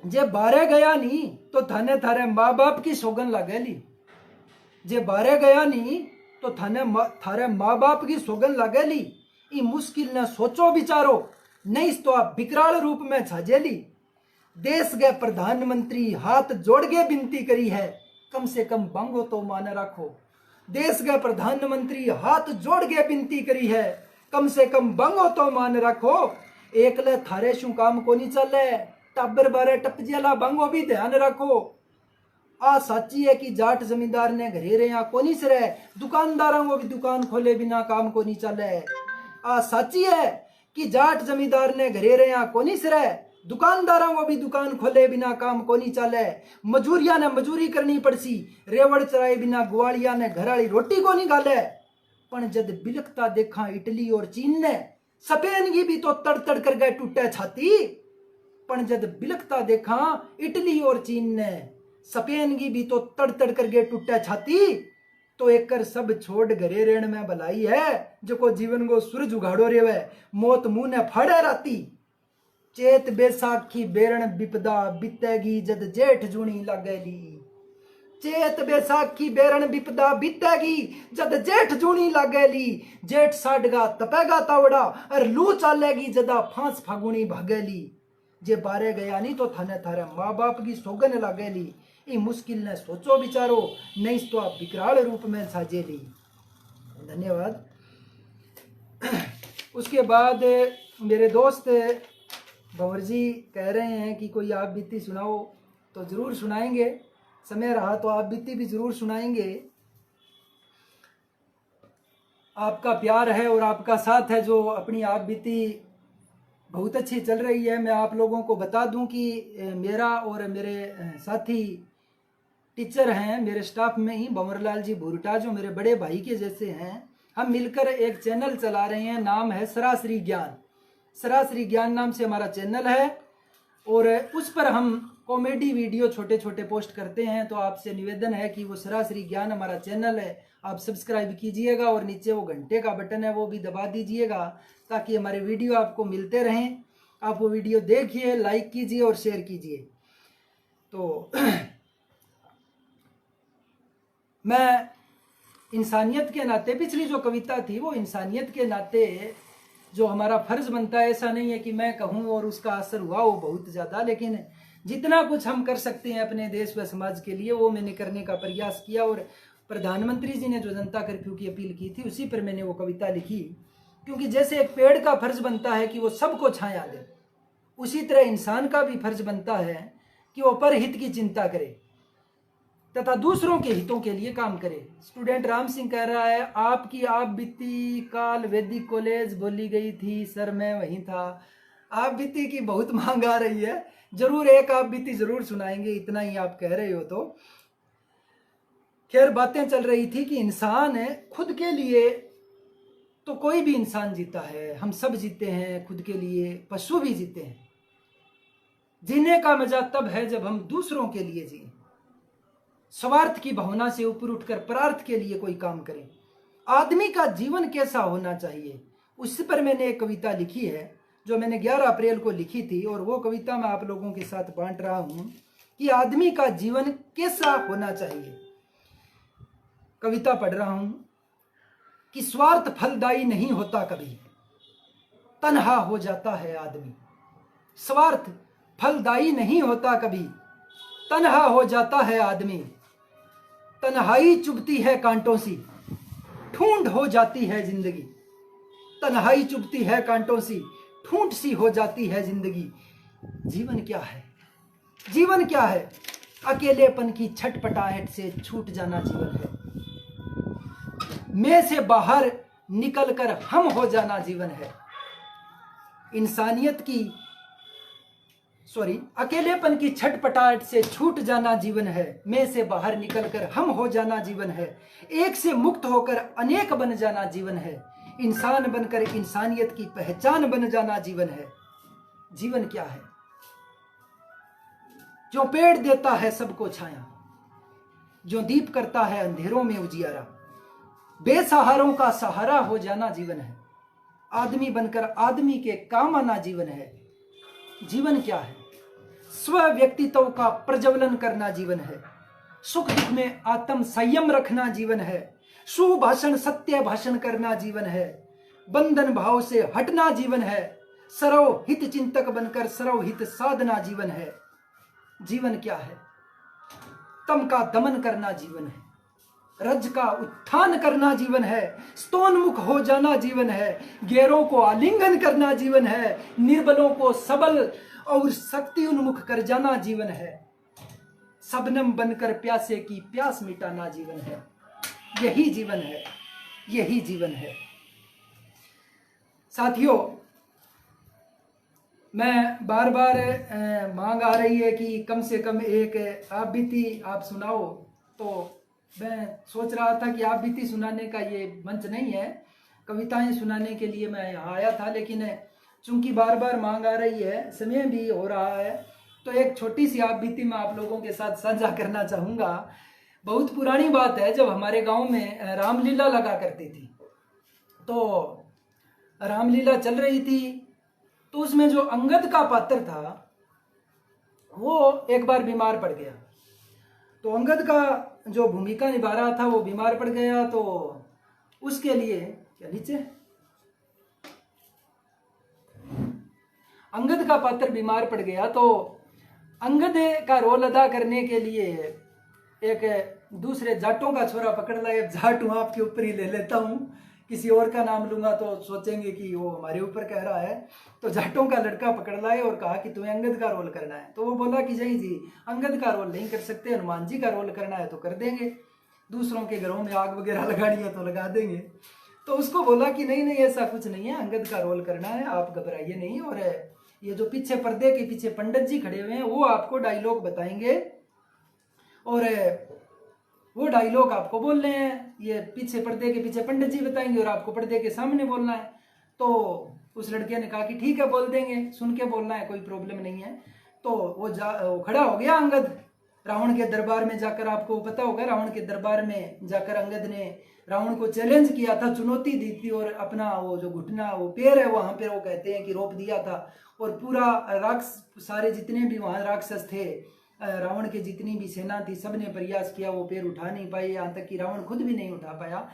जे बारह गया नहीं तो थाने थारे माँ बाप की सौगन लागेली। जे बारह गया नहीं तो थारे माँ बाप की सौगन लागेली। ई मुश्किल ने सोचो विचारो, नहीं तो आप विकराल रूप में छाजेली। देश के प्रधानमंत्री हाथ जोड़ के विनती करी है, कम से कम बांगो तो मान रखो। देश के प्रधानमंत्री हाथ जोड़ के विनती करी है, कम से कम बांगो तो मान रखो। एकले थारे शू काम को नहीं चले, टाबर बारे टपजियाला बांगो भी ध्यान रखो। आ साची है कि जाट जमींदार ने घरे रहे कोनी सरे, दुकानदारों को भी दुकान खोले बिना काम को नहीं चले। आ साची है कि जाट जमींदार ने घरे रहे कोनी सरे, दुकानदारों को भी दुकान खोले बिना काम को नहीं चले। मजूरिया ने मजूरी करनी पड़सी, रेवड़ चराए बिना ग्वालिया ने घर वाली रोटी को नहीं गाले। पण जद बिलकता देखा इटली और चीन ने, स्पेन की भी तो तड़ तड़ कर गए टूटे छाती। पण जद बिलकता देखा इटली और चीन ने, स्पेन की भी तो तड़ तड़ कर गए टूटे छाती। तो एकर सब छोड़ घरे रेण में भलाई है, जो को जीवन को सूरज उगाड़ो रेवे, मौत मुंह ने फाड़े राती। चेत बैसाखी बेरण विपदा, बीतेगी जद जेठ जूनी लागेली। चेत बैसाखी बेरण विपदा, बीतेगी जद जेठ जूनी लागेली। जेठ साडगा तपेगा तावड़ा, और लू चालेगी जदा फांस फागुनी भागेली। जे बारे गया नहीं तो थाने थारे माँ बाप की सौगन लागेली। ई मुश्किल ने सोचो विचारो, नहीं तो आप विकराल रूप में साजेली। धन्यवाद। उसके बाद मेरे दोस्त भंवर जी कह रहे हैं कि कोई आप बीती सुनाओ, तो जरूर सुनाएंगे, समय रहा तो आप बीती भी जरूर सुनाएंगे। आपका प्यार है और आपका साथ है, जो अपनी आप बीती बहुत अच्छी चल रही है। मैं आप लोगों को बता दूं कि मेरा और मेरे साथी टीचर हैं मेरे स्टाफ में ही, भंवरलाल जी भूरटा, जो मेरे बड़े भाई के जैसे हैं, हम मिलकर एक चैनल चला रहे हैं। नाम है सरासरी ज्ञान। सरासरी ज्ञान नाम से हमारा चैनल है और उस पर हम कॉमेडी वीडियो छोटे छोटे पोस्ट करते हैं। तो आपसे निवेदन है कि वो सरासरी ज्ञान हमारा चैनल है, आप सब्सक्राइब कीजिएगा और नीचे वो घंटे का बटन है वो भी दबा दीजिएगा, ताकि हमारे वीडियो आपको मिलते रहें। आप वो वीडियो देखिए, लाइक कीजिए और शेयर कीजिए। तो मैं इंसानियत के नाते, पिछली जो कविता थी वो इंसानियत के नाते जो हमारा फर्ज बनता है, ऐसा नहीं है कि मैं कहूँ और उसका असर हुआ वो बहुत ज़्यादा, लेकिन जितना कुछ हम कर सकते हैं अपने देश व समाज के लिए वो मैंने करने का प्रयास किया। और प्रधानमंत्री जी ने जो जनता कर्फ्यू की अपील की थी उसी पर मैंने वो कविता लिखी, क्योंकि जैसे एक पेड़ का फर्ज बनता है कि वो सबको छाया दे, उसी तरह इंसान का भी फर्ज बनता है कि वो परहित की चिंता करे तथा दूसरों के हितों के लिए काम करे। स्टूडेंट राम सिंह कह रहा है, आपकी आप बीती काल वैदिक कॉलेज बोली गई थी, सर मैं वहीं था। आप बीती की बहुत मांग आ रही है, जरूर एक आप बीती जरूर सुनाएंगे, इतना ही आप कह रहे हो। तो खैर बातें चल रही थी कि इंसान है खुद के लिए, तो कोई भी इंसान जीता है, हम सब जीते हैं खुद के लिए, पशु भी जीते हैं। जीने का मजा तब है जब हम दूसरों के लिए जिए, स्वार्थ की भावना से ऊपर उठकर परार्थ के लिए कोई काम करें। आदमी का जीवन कैसा होना चाहिए, उस पर मैंने एक कविता लिखी है जो मैंने 11 अप्रैल को लिखी थी, और वो कविता मैं आप लोगों के साथ बांट रहा हूं कि आदमी का जीवन कैसा होना चाहिए। कविता पढ़ रहा हूं कि स्वार्थ फलदायी नहीं होता कभी, तन्हा हो जाता है आदमी। स्वार्थ फलदायी नहीं होता कभी, तन्हा हो जाता है आदमी। तन्हाई चुभती है कांटों सी, ठूंठ हो जाती है जिंदगी। तन्हाई चुभती है कांटों सी, ठूंठ सी हो जाती है जिंदगी। जीवन क्या है, जीवन क्या है? अकेलेपन की छटपटाहट से छूट जाना जीवन है। मैं से बाहर निकलकर हम हो जाना जीवन है। इंसानियत की अकेलेपन की छटपटाहट से छूट जाना जीवन है। मैं से बाहर निकलकर हम हो जाना जीवन है। एक से मुक्त होकर अनेक बन जाना जीवन है। इंसान बनकर इंसानियत की पहचान बन जाना जीवन है। जीवन क्या है? जो पेड़ देता है सबको छाया, जो दीप करता है अंधेरों में उजियारा। बेसहारों का सहारा हो जाना जीवन है। आदमी बनकर आदमी के काम आना जीवन है। जीवन क्या है? स्व व्यक्तित्व का प्रज्वलन करना जीवन है। सुख दुख में आत्म संयम रखना जीवन है। सुभाषण सत्य भाषण करना जीवन है। बंधन भाव से हटना जीवन है। सर्व हित चिंतक बनकर सर्व हित साधना जीवन है। जीवन क्या है? तम का दमन करना जीवन है। रज का उत्थान करना जीवन है। स्तोन्मुख हो जाना जीवन है। गैरों को आलिंगन करना जीवन है। निर्बलों को सबल और शक्ति उन्मुख कर जाना जीवन है। सबनम बनकर प्यासे की प्यास मिटाना जीवन है। यही जीवन है, यही जीवन है। साथियों, मैं बार बार मांग आ रही है कि कम से कम एक आप बीती आप सुनाओ। तो मैं सोच रहा था कि आप बीती सुनाने का ये मंच नहीं है, कविताएं सुनाने के लिए मैं यहाँ आया था, लेकिन चूंकि बार बार मांग आ रही है, समय भी हो रहा है, तो एक छोटी सी आप बीती मैं आप लोगों के साथ साझा करना चाहूँगा। बहुत पुरानी बात है, जब हमारे गांव में रामलीला लगा करती थी, तो रामलीला चल रही थी, तो उसमें जो अंगद का पात्र था वो एक बार बीमार पड़ गया। तो अंगद का जो भूमिका निभा रहा था वो बीमार पड़ गया, तो उसके लिए क्या नीचे अंगद का पात्र बीमार पड़ गया, तो अंगद का रोल अदा करने के लिए एक दूसरे जाटों का छोरा पकड़ लाया। जाट हूं, आपके ऊपर ही ले लेता हूं, किसी और का नाम लूंगा तो सोचेंगे कि वो हमारे ऊपर कह रहा है। तो जाटों का लड़का पकड़ लाए और कहा कि तुम्हें अंगद का रोल करना है। तो वो बोला कि जी अंगद का रोल नहीं कर सकते, हनुमान जी का रोल करना है तो कर देंगे, दूसरों के घरों में आग वगैरह लगानी है तो लगा देंगे। तो उसको बोला कि नहीं नहीं ऐसा कुछ नहीं है, अंगद का रोल करना है, आप घबराइए नहीं। और ये जो पीछे पर्दे के पीछे पंडित जी खड़े हुए हैं वो आपको डायलॉग बताएंगे और वो डायलॉग आपको बोलने हैं। ये पीछे पर्दे के पीछे पंडित जी बताएंगे और आपको पर्दे के सामने बोलना है। तो उस लड़के ने कहा कि ठीक है बोल देंगे, सुन के बोलना है, कोई प्रॉब्लम नहीं है। तो वो खड़ा हो गया अंगद रावण के दरबार में जाकर। आपको पता होगा रावण के दरबार में जाकर अंगद ने रावण को चैलेंज किया था, चुनौती दी थी और अपना वो जो घुटना वो पैर है वहां पे वो कहते हैं कि रोप दिया था। और पूरा सारे जितने भी वहां राक्षस थे, रावण के जितनी भी सेना थी, सबने प्रयास किया, वो पैर उठा नहीं पाए, यहाँ तक कि रावण खुद भी नहीं उठा पाया।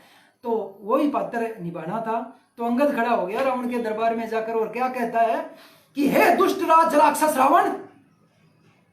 तो वो ही पात्र निभाना था। तो अंगद खड़ा हो गया रावण के दरबार में जाकर और क्या कहता है कि हे दुष्ट राज राक्षस रावण,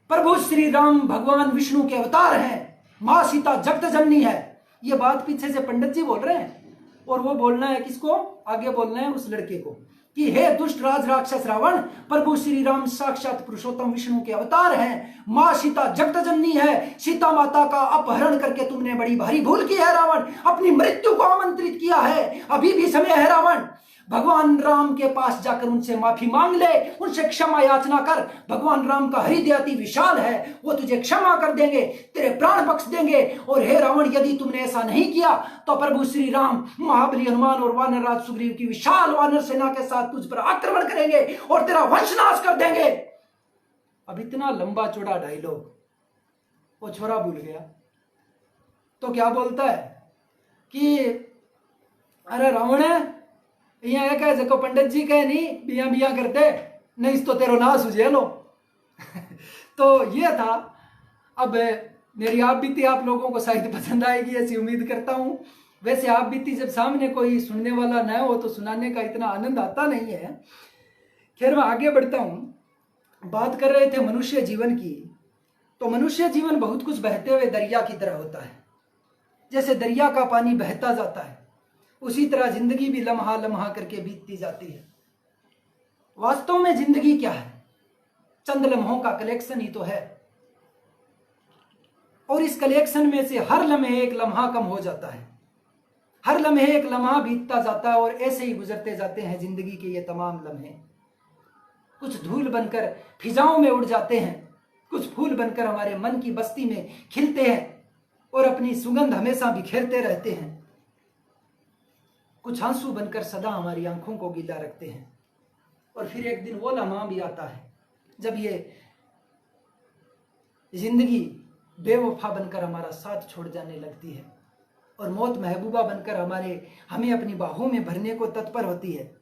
प्रभु श्री राम भगवान विष्णु के अवतार हैं, माँ सीता जगत जननी है। ये बात पीछे से पंडित जी बोल रहे हैं और वो बोलना है किसको, आगे बोलना है उस लड़के को कि हे दुष्ट राज राक्षस रावण, प्रभु श्री राम साक्षात पुरुषोत्तम विष्णु के अवतार हैं, माँ सीता जगत जननी है। सीता माता का अपहरण करके तुमने बड़ी भारी भूल की है रावण, अपनी मृत्यु को आमंत्रित किया है। अभी भी समय है रावण, भगवान राम के पास जाकर उनसे माफी मांग ले, उनसे क्षमा याचना कर। भगवान राम का हृदय अति विशाल है, वो तुझे क्षमा कर देंगे, तेरे प्राण बख्श देंगे। और हे रावण, यदि तुमने ऐसा नहीं किया तो प्रभु श्री राम महाबली हनुमान और वानर राज सुग्रीव की विशाल वानर सेना के साथ तुझ पर आक्रमण करेंगे और तेरा वंशनाश कर देंगे। अब इतना लंबा चौड़ा डायलॉग वो छोरा भूल गया। तो क्या बोलता है कि अरे रावण यहाँ कह जको पंडित जी कहे नहीं बिया बिया करते नहीं तो तेरो नाश हो जाए लो। तो ये था। अब मेरी आप बीती आप लोगों को शायद पसंद आएगी ऐसी उम्मीद करता हूँ। वैसे आप बीती जब सामने कोई सुनने वाला न हो तो सुनाने का इतना आनंद आता नहीं है। खैर मैं आगे बढ़ता हूँ। बात कर रहे थे मनुष्य जीवन की, तो मनुष्य जीवन बहुत कुछ बहते हुए दरिया की तरह होता है। जैसे दरिया का पानी बहता जाता है उसी तरह जिंदगी भी लम्हा लम्हा करके बीतती जाती है। वास्तव में जिंदगी क्या है, चंद लम्हों का कलेक्शन ही तो है। और इस कलेक्शन में से हर लम्हे एक लम्हा कम हो जाता है, हर लम्हे एक लम्हा बीतता जाता है और ऐसे ही गुजरते जाते हैं जिंदगी के ये तमाम लम्हे। कुछ धूल बनकर फिजाओं में उड़ जाते हैं, कुछ फूल बनकर हमारे मन की बस्ती में खिलते हैं और अपनी सुगंध हमेशा बिखेरते रहते हैं। कुछ आंसू बनकर सदा हमारी आंखों को गीला रखते हैं। और फिर एक दिन वो लम्हा भी आता है जब ये जिंदगी बेवफा बनकर हमारा साथ छोड़ जाने लगती है और मौत महबूबा बनकर हमें अपनी बाहों में भरने को तत्पर होती है।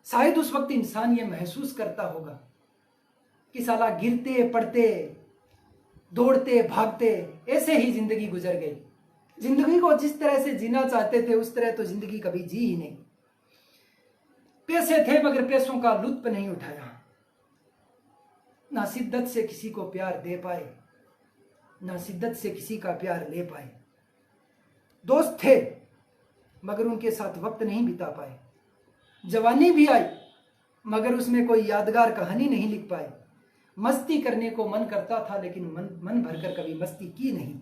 शायद उस वक्त इंसान ये महसूस करता होगा कि साला गिरते पड़ते दौड़ते भागते ऐसे ही जिंदगी गुजर गई। जिंदगी को जिस तरह से जीना चाहते थे उस तरह तो जिंदगी कभी जी ही नहीं। पैसे थे मगर पैसों का लुत्फ नहीं उठाया, ना शिद्दत से किसी को प्यार दे पाए, ना शिद्दत से किसी का प्यार ले पाए। दोस्त थे मगर उनके साथ वक्त नहीं बिता पाए। जवानी भी आई मगर उसमें कोई यादगार कहानी नहीं लिख पाए। मस्ती करने को मन करता था लेकिन मन भरकर कभी मस्ती की नहीं।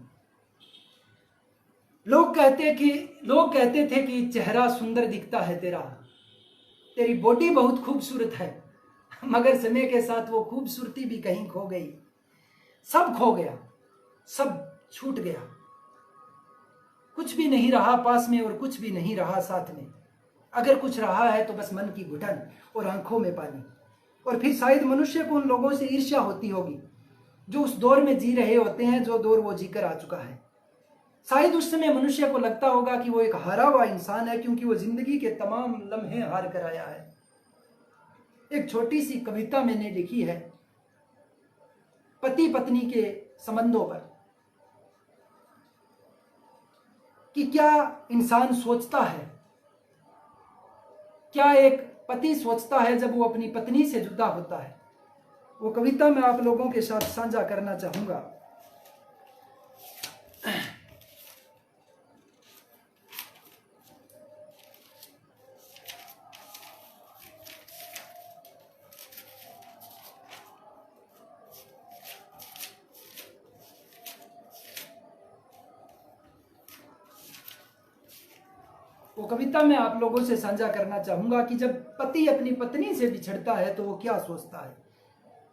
लोग कहते थे कि चेहरा सुंदर दिखता है तेरा, तेरी बॉडी बहुत खूबसूरत है, मगर समय के साथ वो खूबसूरती भी कहीं खो गई। सब खो गया, सब छूट गया, कुछ भी नहीं रहा पास में और कुछ भी नहीं रहा साथ में। अगर कुछ रहा है तो बस मन की घुटन और आंखों में पानी। और फिर शायद मनुष्य को उन लोगों से ईर्ष्या होती होगी जो उस दौर में जी रहे होते हैं जो दौर वो जीकर आ चुका है। शायद उस समय मनुष्य को लगता होगा कि वो एक हारा हुआ इंसान है क्योंकि वो जिंदगी के तमाम लम्हे हार कर आया है। एक छोटी सी कविता मैंने लिखी है पति पत्नी के संबंधों पर कि क्या इंसान सोचता है, क्या एक पति सोचता है जब वो अपनी पत्नी से जुदा होता है। वो कविता मैं आप लोगों के साथ साझा करना चाहूंगा। वो कविता मैं आप लोगों से साझा करना चाहूंगा कि जब पति अपनी पत्नी से बिछड़ता है तो वो क्या सोचता है।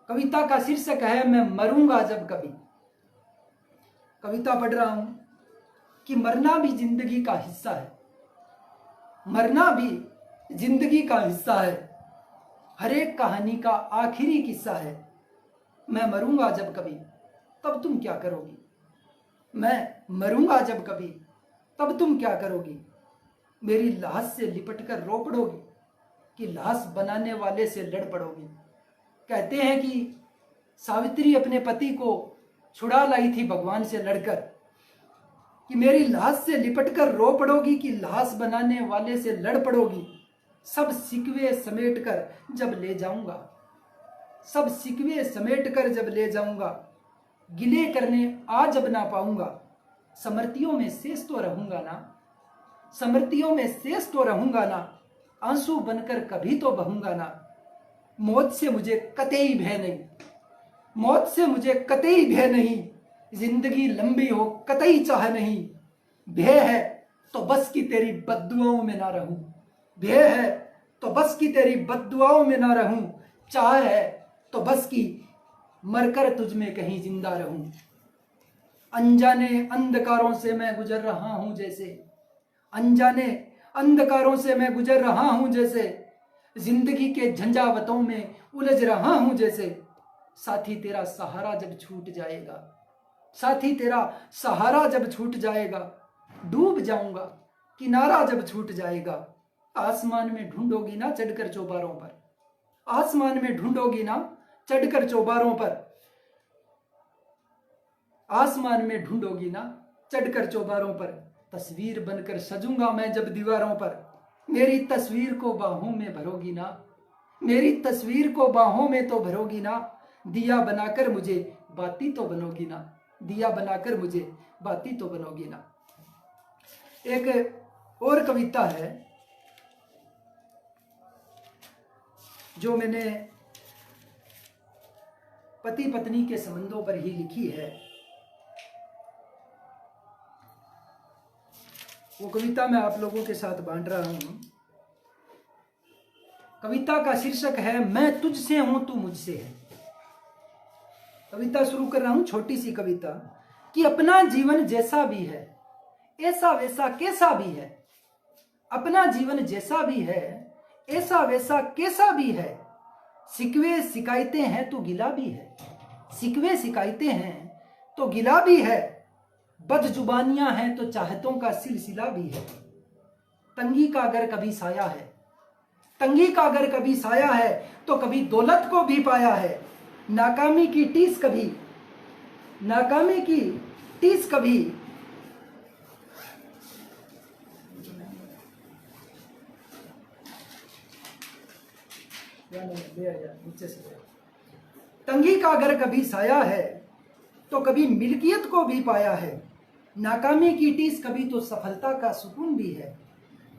कविता का शीर्षक है मैं मरूंगा जब कभी। कविता पढ़ रहा हूं कि मरना भी जिंदगी का हिस्सा है, मरना भी जिंदगी का हिस्सा है, हर एक कहानी का आखिरी किस्सा है। मैं मरूंगा जब कभी तब तुम क्या करोगी, मैं मरूंगा जब कभी तब तुम क्या करोगी। मेरी लाश से लिपट कर रो पड़ोगी कि लाश बनाने वाले से लड़ पड़ोगी। कहते हैं कि सावित्री अपने पति को छुड़ा लाई थी भगवान से लड़कर, कि मेरी लाश से लिपट कर रो पड़ोगी कि लाश बनाने वाले से लड़ पड़ोगी। सब सिकवे समेट कर जब ले जाऊंगा, सब सिकवे समेट कर जब ले जाऊंगा, गिले करने आ जब ना पाऊंगा। स्मृतियों में शेष तो रहूंगा ना, स्मृतियों में शेष तो रहूंगा ना, आंसू बनकर कभी तो बहूंगा ना। मौत से मुझे कतई भय नहीं, मौत से मुझे कतई भय नहीं, जिंदगी लंबी हो कतई चाह नहीं। भय है तो बस की तेरी बद्दुआओं में ना रहूं, भय है तो बस की तेरी बद्दुआओं में ना रहूं, चाह है तो बस की मरकर तुझ में कहीं जिंदा रहूं। अनजाने अंधकारों से मैं गुजर रहा हूं जैसे, अनजाने अंधकारों से मैं गुजर रहा हूं जैसे, जिंदगी के झंझावतों में उलझ रहा हूं जैसे। साथी तेरा सहारा जब छूट जाएगा, साथी तेरा सहारा जब छूट जाएगा, डूब जाऊंगा किनारा जब छूट जाएगा। आसमान में ढूंढोगी ना चढ़कर चौबारों पर, आसमान में ढूंढोगी ना चढ़कर चौबारों पर, आसमान में ढूंढोगी ना चढ़कर चौबारों पर। तस्वीर बनकर सजूंगा मैं जब दीवारों पर, मेरी तस्वीर को बाहों में भरोगी ना, मेरी तस्वीर को बाहों में तो भरोगी ना। दिया बनाकर मुझे बाती तो बनोगी ना, दिया बनाकर मुझे बाती तो बनोगी ना। एक और कविता है जो मैंने पति पत्नी के संबंधों पर ही लिखी है। वो कविता मैं आप लोगों के साथ बांट रहा हूं। कविता का शीर्षक है मैं तुझसे हूं तू मुझसे है। कविता शुरू कर रहा हूं, छोटी सी कविता, कि अपना जीवन जैसा भी है ऐसा वैसा कैसा भी है, अपना जीवन जैसा भी है ऐसा वैसा कैसा भी है। सिकवे शिकायतें हैं तो गिला भी है, सिकवे शिकायतें हैं तो गिला भी है। बदजुबानियां हैं तो चाहतों का सिलसिला भी है। तंगी का अगर कभी साया है, तंगी का अगर कभी साया है तो कभी दौलत को भी पाया है। नाकामी की टीस कभी, नाकामी की टीस कभी, तंगी का अगर कभी साया है तो कभी मिल्कियत को भी पाया है। नाकामी की टीस कभी तो सफलता का सुकून भी है,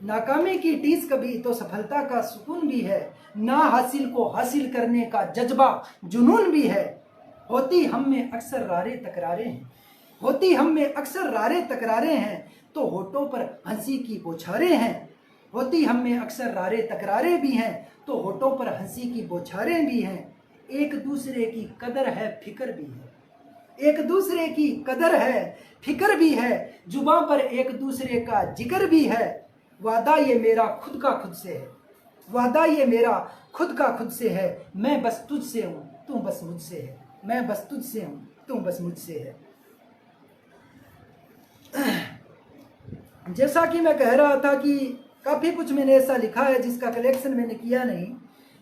नाकामी की टीस कभी तो सफलता का सुकून भी है। ना हासिल को हासिल करने का जज्बा जुनून भी है। होती हम में अक्सर रारे तकरारे हैं, होती हम में अक्सर रारे तकरारे हैं, तो होठों पर हंसी की बौछारें हैं। होती हम में अक्सर रारे तकरारे भी हैं तो होठों पर हंसी की बौछारें भी हैं। एक दूसरे की कदर है फिक्र भी है, एक दूसरे की कदर है फिक्र भी है। जुबां पर एक दूसरे का जिक्र भी है। वादा ये मेरा खुद का खुद से है, वादा ये मेरा खुद का खुद से है। मैं बस तुझसे हूँ तू बस मुझसे है, मैं बस तुझसे हूँ तू बस मुझसे है। जैसा कि मैं कह रहा था कि काफ़ी कुछ मैंने ऐसा लिखा है जिसका कलेक्शन मैंने किया नहीं।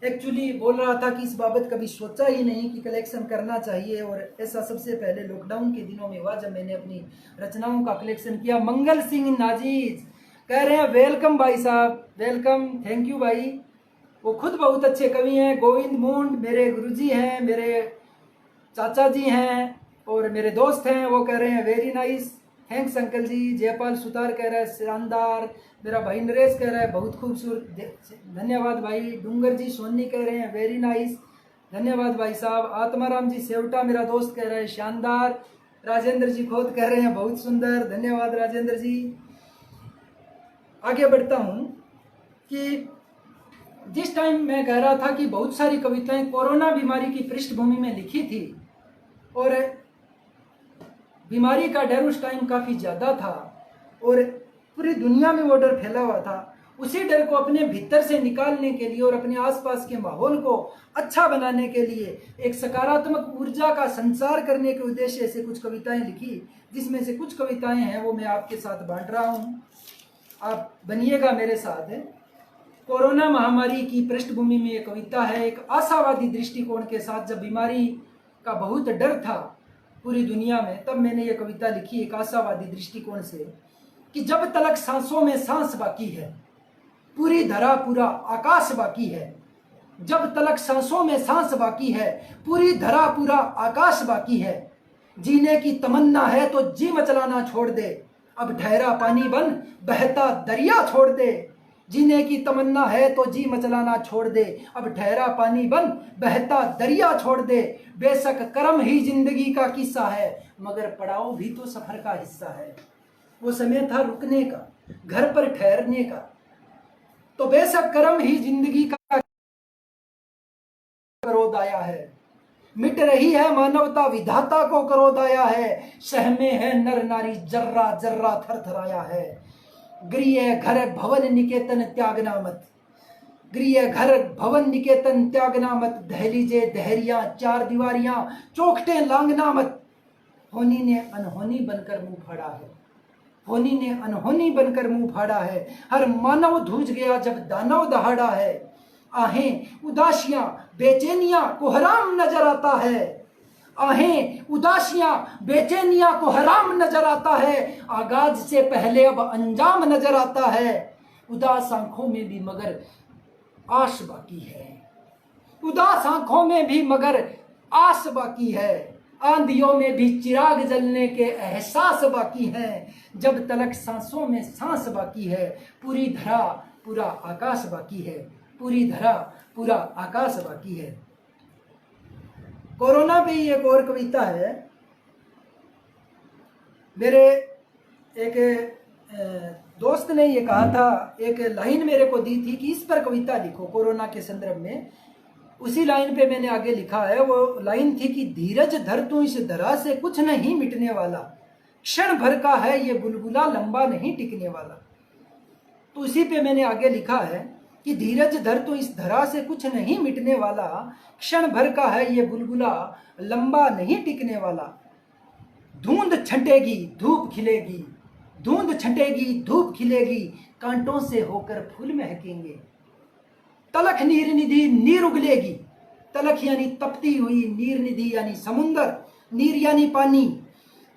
एक्चुअली बोल रहा था कि इस बाबत कभी सोचा ही नहीं कि कलेक्शन करना चाहिए, और ऐसा सबसे पहले लॉकडाउन के दिनों में हुआ जब मैंने अपनी रचनाओं का कलेक्शन किया। मंगल सिंह नाजीज कह रहे हैं वेलकम भाई साहब, वेलकम, थैंक यू भाई। वो खुद बहुत अच्छे कवि हैं। गोविंद मुंड मेरे गुरुजी हैं, मेरे चाचा जी हैं और मेरे दोस्त हैं। वो कह रहे हैं वेरी नाइस, थैंक्स अंकल जी। जयपाल सुतार कह रहा है शानदार। मेरा भाई नरेश कह रहा है बहुत खूबसूरत, धन्यवाद भाई। डूंगर जी सोनी कह रहे हैं वेरी नाइस, धन्यवाद भाई साहब। आत्माराम जी सेवटा मेरा दोस्त कह रहा है शानदार। राजेंद्र जी खोद कह रहे हैं बहुत सुंदर, धन्यवाद राजेंद्र जी। आगे बढ़ता हूँ कि जिस टाइम मैं कह रहा था कि बहुत सारी कविताएं कोरोना बीमारी की पृष्ठभूमि में लिखी थी और बीमारी का डर उस टाइम काफ़ी ज़्यादा था और पूरी दुनिया में वो डर फैला हुआ था, उसी डर को अपने भीतर से निकालने के लिए और अपने आसपास के माहौल को अच्छा बनाने के लिए एक सकारात्मक ऊर्जा का संचार करने के उद्देश्य से कुछ कविताएं लिखी, जिसमें से कुछ कविताएं हैं वो मैं आपके साथ बांट रहा हूँ। आप बनिएगा मेरे साथ। कोरोना महामारी की पृष्ठभूमि में ये कविता है एक आशावादी दृष्टिकोण के साथ। जब बीमारी का बहुत डर था पूरी दुनिया में, तब मैंने ये कविता लिखी एक आशावादी दृष्टिकोण से कि जब तलक सांसों में सांस बाकी है, पूरी धरा पूरा आकाश बाकी है। जब तलक सांसों में सांस बाकी है, पूरी धरा पूरा आकाश बाकी है। जीने की तमन्ना है तो जी मचलाना छोड़ दे, अब ठहरा पानी बन बहता दरिया छोड़ दे। जीने की तमन्ना है तो जी मचलाना छोड़ दे, अब ठहरा पानी बन बहता दरिया छोड़ दे। बेशक कर्म ही जिंदगी का किस्सा है, मगर पड़ाव भी तो सफर का हिस्सा है। वो समय था रुकने का, घर पर ठहरने का, तो बेशक कर्म ही जिंदगी का करोद आया है। मिट रही है मानवता विधाता को करोद आया है। सहमे है नर नारी जर्रा जर्रा थरथराया है। गृह घर भवन निकेतन त्यागना मत, गृह घर भवन निकेतन त्यागना मत। दहलीजे दहरियां चार दीवारियां चौखटे लांगना मत। होनी ने अनहोनी बनकर मुंह फाड़ा है, होनी ने अनहोनी बनकर मुंह फाड़ा है। हर मानव धूज गया जब दानव दहाड़ा है। आहें उदासियां बेचैनियां को हराम नजर आता है। आहें उदासियां बेचैनियां को हराम नजर आता है। आगाज से पहले अब अंजाम नजर आता है। उदास आंखों में भी मगर आस बाकी है, उदास आंखों में भी मगर आस बाकी है। आंधियों में भी चिराग जलने के एहसास बाकी हैं। जब तलक सांसों में सांस बाकी है, पूरी धरा पूरा आकाश बाकी है, पूरी धरा पूरा आकाश बाकी है। कोरोना पे ही एक और कविता है। मेरे एक दोस्त ने ये कहा था, एक लाइन मेरे को दी थी कि इस पर कविता लिखो कोरोना के संदर्भ में। उसी लाइन पे मैंने आगे लिखा है। वो लाइन थी कि धीरज धर तू इस धरा से कुछ नहीं मिटने वाला, क्षण भर का है ये बुलबुला लंबा नहीं टिकने वाला। तो उसी पे मैंने आगे लिखा है कि धीरज धर तू इस धरा से कुछ नहीं मिटने वाला, क्षण भर का है ये बुलबुला लंबा नहीं टिकने वाला। धुंध छंटेगी धूप खिलेगी, धुंध छंटेगी धूप खिलेगी, कांटों से होकर फूल महकेंगे। तलख नीर निधि नीर उगलेगी, तलख यानी तपती हुई, नीर निधि यानी समुंदर, नीर यानी पानी।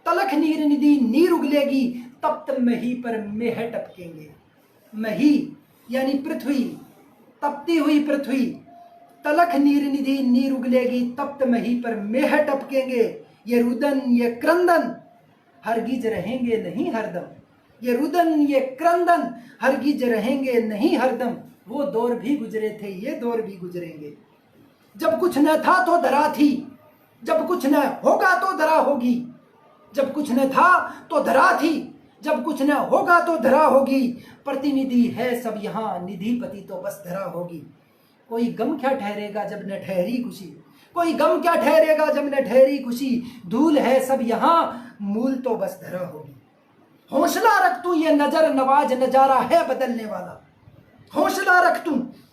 तलख नीर निधि नीर उगलेगी, तप्त मही पर मेह टपकेंगे। मही यानी पृथ्वी, तपती हुई पृथ्वी। तलख नीर निधि नीर उगलेगी, तप्त मही पर मेह टपकेंगे। ये रुदन ये क्रंदन हरगिज रहेंगे नहीं हरदम, ये रुदन ये क्रंदन हरगिज रहेंगे नहीं हरदम। वो दौर भी गुजरे थे ये दौर भी गुजरेंगे। जब कुछ न था तो धरा थी, जब कुछ न होगा तो धरा होगी। जब कुछ न था तो धरा थी, जब कुछ न होगा तो धरा होगी। प्रतिनिधि है सब यहाँ, निधिपति तो बस धरा होगी। कोई गम क्या ठहरेगा जब न ठहरी खुशी, कोई गम क्या ठहरेगा जब न ठहरी खुशी। धूल है सब यहाँ, मूल तो बस धरा होगी। हौसला रख तू ये नजर नवाज नजारा है बदलने वाला, हौसला रख तू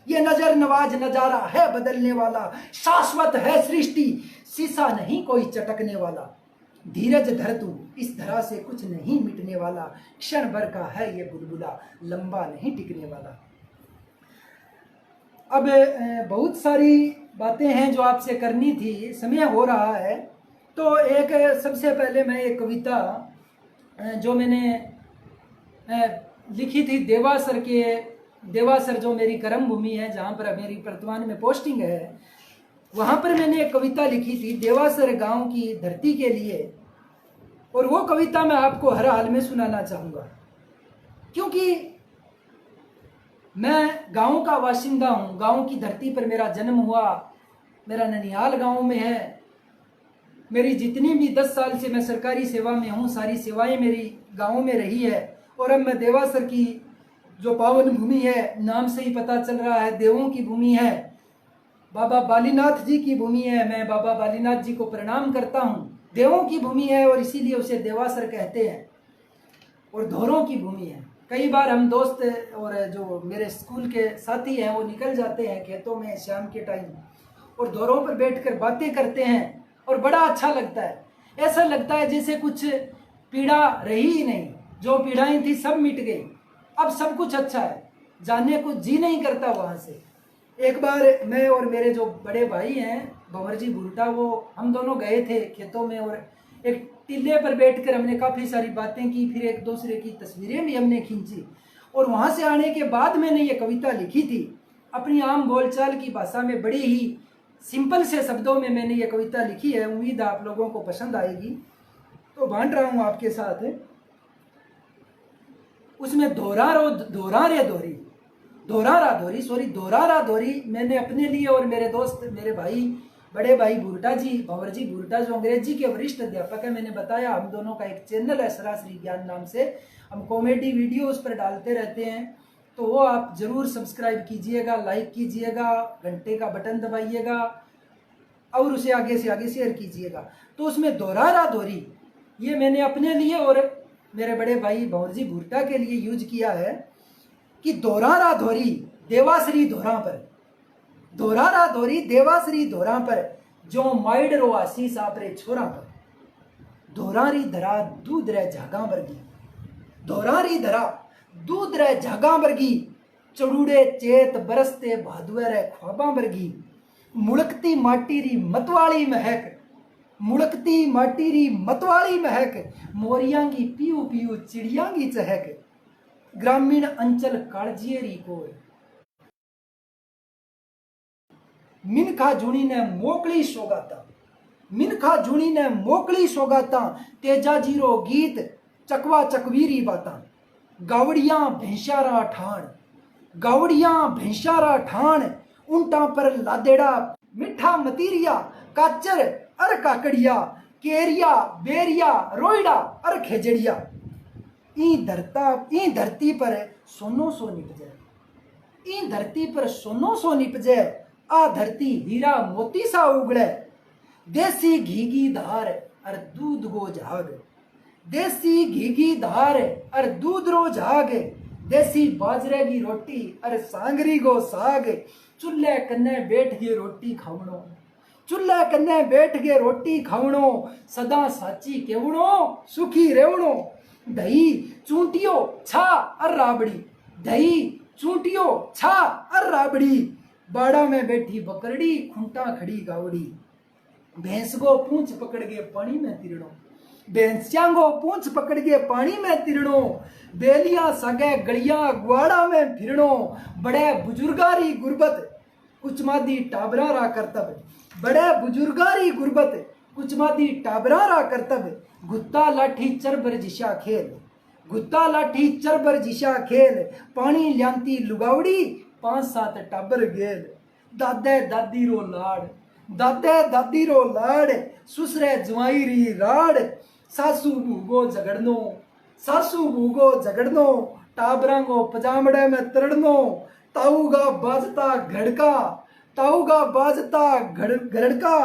ये नजर नवाज नजारा है बदलने वाला। शाश्वत है सृष्टि शीशा नहीं कोई चटकने वाला। धीरज धर तू इस धरा से कुछ नहीं मिटने वाला, क्षण भर का है ये बुलबुला लंबा नहीं टिकने वाला। अब बहुत सारी बातें हैं जो आपसे करनी थी, समय हो रहा है। तो एक सबसे पहले मैं एक कविता जो मैंने लिखी थी देवासर जो मेरी कर्म भूमि है, जहाँ पर मेरी वर्तमान में पोस्टिंग है, वहाँ पर मैंने एक कविता लिखी थी देवासर गांव की धरती के लिए। और वो कविता मैं आपको हर हाल में सुनाना चाहूँगा, क्योंकि मैं गांव का बाशिंदा हूँ। गांव की धरती पर मेरा जन्म हुआ, मेरा ननिहाल गांव में है। मेरी जितनी भी 10 साल से मैं सरकारी सेवा में हूँ, सारी सेवाएं मेरी गांव में रही है। और अब मैं देवासर की जो पावन भूमि है, नाम से ही पता चल रहा है देवों की भूमि है, बाबा बालीनाथ जी की भूमि है। मैं बाबा बालीनाथ जी को प्रणाम करता हूँ। देवों की भूमि है और इसीलिए उसे देवासर कहते हैं, और धोरों की भूमि है। कई बार हम दोस्त और जो मेरे स्कूल के साथी हैं वो निकल जाते हैं खेतों में शाम के टाइम और धोरों पर बैठकर बातें करते हैं और बड़ा अच्छा लगता है। ऐसा लगता है जैसे कुछ पीड़ा रही ही नहीं, जो पीड़ाएं थी सब मिट गई, अब सब कुछ अच्छा है, जाने को जी नहीं करता वहाँ से। एक बार मैं और मेरे जो बड़े भाई हैं भंवर जी भुरटा, वो हम दोनों गए थे खेतों में और एक टिल्ले पर बैठकर हमने काफ़ी सारी बातें की, फिर एक दूसरे की तस्वीरें भी हमने खींची। और वहाँ से आने के बाद मैंने ये कविता लिखी थी अपनी आम बोलचाल की भाषा में, बड़ी ही सिंपल से शब्दों में मैंने ये कविता लिखी है। उम्मीद है आप लोगों को पसंद आएगी, तो बांट रहा हूँ आपके साथ। उसमें दोहरा रा धोरी मैंने अपने लिए और मेरे दोस्त, मेरे भाई, बड़े भाई भुरटा जी, भंवर जी भुरटा, जो अंग्रेजी के वरिष्ठ अध्यापक है, मैंने बताया हम दोनों का एक चैनल है सरासरी ज्ञान नाम से, हम कॉमेडी वीडियो उस पर डालते रहते हैं, तो वो आप जरूर सब्सक्राइब कीजिएगा, लाइक कीजिएगा, घंटे का बटन दबाइएगा और उसे आगे से आगे शेयर कीजिएगा। तो उसमें दोहरी ये मैंने अपने लिए और मेरे बड़े भाई भंवर जी भुरटा के लिए यूज किया है कि दोहरा धोरी देवाश्री धोरा पर, दोहरा धोरी देवाश्री धोरा पर, जो माइड रो आशीष आपरे छोरा पर, दोहरारी धरा दूध रे झागा वर्गी, दोहरारी धरा दूध रे झागा वर्गी, चढ़ूड़े चेत बरसते भादुए रे ख्वाबा वर्गी, मुड़कती माटी री मतवाली महक, मुड़कती माटी री मतवाली महक, मोरियांगी पीऊ पीऊ चिड़ियांगी चहक, ग्रामीण अंचल कालजियरी कोर, मिनखा जुणी ने मोकली सोगाता, मिनखा जुणी ने मोकली सोगाता, तेजा जीरो गीत चकवा चकवीरी बाता, गावड़ियां भैंसारा ठाण, गावड़ियां भैंसारा ठाण, उंटा पर लादेड़ा मिठा मतीरिया, काचर अर काकड़िया, केरिया बेरिया रोइड़ा अर खेजड़िया, ई धरती पर सोनो सो निपजे, ई धरती पर सोनो सो निपजे, आ धरती हीरा मोती सा उगड़े, देसी घी धार अर दूध गो झाग, देसी घी धार अर दूध रो झाग, देसी बाजरे की रोटी अर सांगरी गो साग, चूल्हे कन्ने बैठ के रोटी खावणो, चूल्हे कन्ने बैठ के रोटी खावणो, सदा साची केवणो सुखी रेवणो, दही चूंटियो छा अर राबड़ी, दही चूंटियो छा अर राबड़ी, बाड़ा में बैठी बकरड़ी खुंटा खड़ी गावड़ी, भैंस को पूंछ पकड़ के पानी में तिरड़ो, भैंसिया को पूंछ पकड़ के पानी में तिरड़ो, बेलिया सगे गलिया ग्वाड़ा में फिरनो, बड़े बुजुर्गारी गुर्बत कुछ मादी टाबरा रा करतब, बड़े बुजुर्गारी गुर्बत कुछ मादी टाबरा रा करतब, गुत्ता लाठी चरबर जिशा खेल, गुत्ता लाठी चरबर जिशा खेल, पानी ल्यांती लुगावड़ी 5-7 टाबर गेल, दादे दादी रो लाड़, दादे दादी रो लाड़, सुसरे जुआई री राड़, सासू भूगो झगड़नो, सासू भूगो झगड़नो, टाबरांगो पजामड़े में तरड़नो, ताऊगा बाजता घड़का, ताऊगा बाजता घड़का,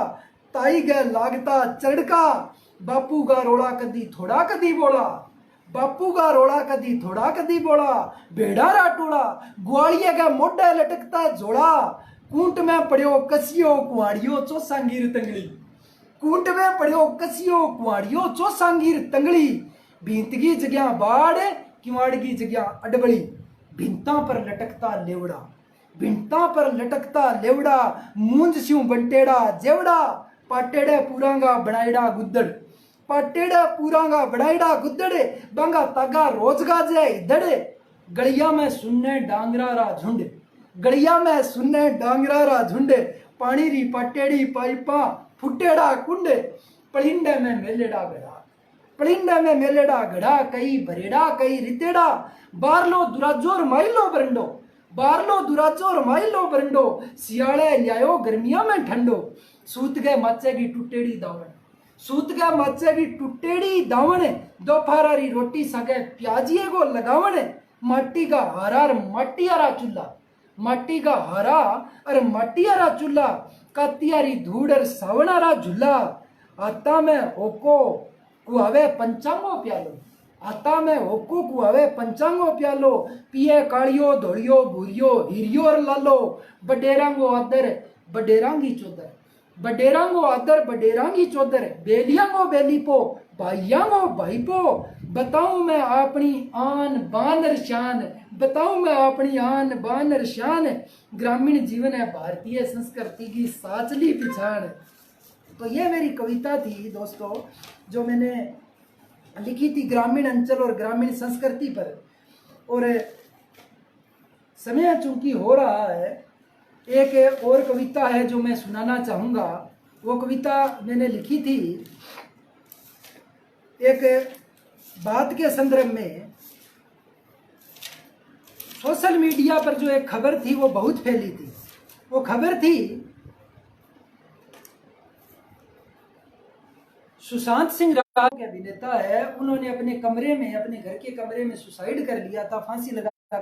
ताई गे लागता चड़का, बापू का रोड़ा कदी थोड़ा कदी बोला, बापू का रोड़ा कदी थोड़ा कदी बोला, भेड़ा राटोड़ा ग्वालिया का मोटा लटकता जोड़ा, कूंट में पड़ियो कसियो कुआड़ियो चौसांगीर तंगड़ी, कूंट में पड़ियो कसियो कुआड़ियो चौसांगीर तंगड़ी, भींतगी जगह बाड़ किवाड़ की जगह अडबड़ी, भिंता पर लटकता लेवड़ा, भिंता पर लटकता लेवड़ा, मूंज स्यूं बंटेड़ा जेवड़ा, पाटेड़े पूरांगा बनाईड़ा गुद्दड़, पाटेड़ा पूरांगा बनाईड़ा गुद्दड़, बांगा तागा रोजगा जे इधड़, गलिया में सुनने डांगरा रा झुंड, गलिया में सुनने डांगरा रा झुंड, पानी री पाटेड़ी पाइपा फुटेड़ा कुंड, पलिंडे में मेलेड़ा घड़ा, पलिंडे में मेलेड़ा घड़ा, कई भरेड़ा कई रितेड़ा, बारलो दुराजोर माइलो बरंडो, बारलो दुराजोर माइलो बरंडो, सियाड़े ल्यायो गर्मिया में ठंडो, सूत गए माचे की टुटेड़ी दावण, सूत गए माचे की टुटेड़ी दावण, दोपहर री रोटी सगे प्याजिए को लगावण, माटी का हरा और माटी हरा चूल्हा, माटी का हरा और माटी हरा चूल्हा, कातियारी धूड़ और सावनारा झूला, आता में होको कुआवे पंचांगो प्यालो, आता में होको कुआवे पंचांगो प्यालो, पिए कालियो धोलियो भूरियो हिरियो और लालो, बडेरांगो आदर बडेरांगी चौदर, बडेरांगो आदर बडेरांगी चौदर, बेलियांगो बेलीपो भाइयांगो भाईपो, बताऊं मैं अपनी आन बान और शान, बताऊं मैं अपनी आन बान और शान, ग्रामीण जीवन है भारतीय संस्कृति की साचली पिछाड़। तो ये मेरी कविता थी दोस्तों, जो मैंने लिखी थी ग्रामीण अंचल और ग्रामीण संस्कृति पर। और समय चूंकि हो रहा है, एक और कविता है जो मैं सुनाना चाहूँगा। वो कविता मैंने लिखी थी एक बात के संदर्भ में। सोशल मीडिया पर जो एक खबर थी वो बहुत फैली थी। वो खबर थी सुशांत सिंह राजपूत के अभिनेता है, उन्होंने अपने कमरे में, अपने घर के कमरे में सुसाइड कर लिया था, फांसी लगा।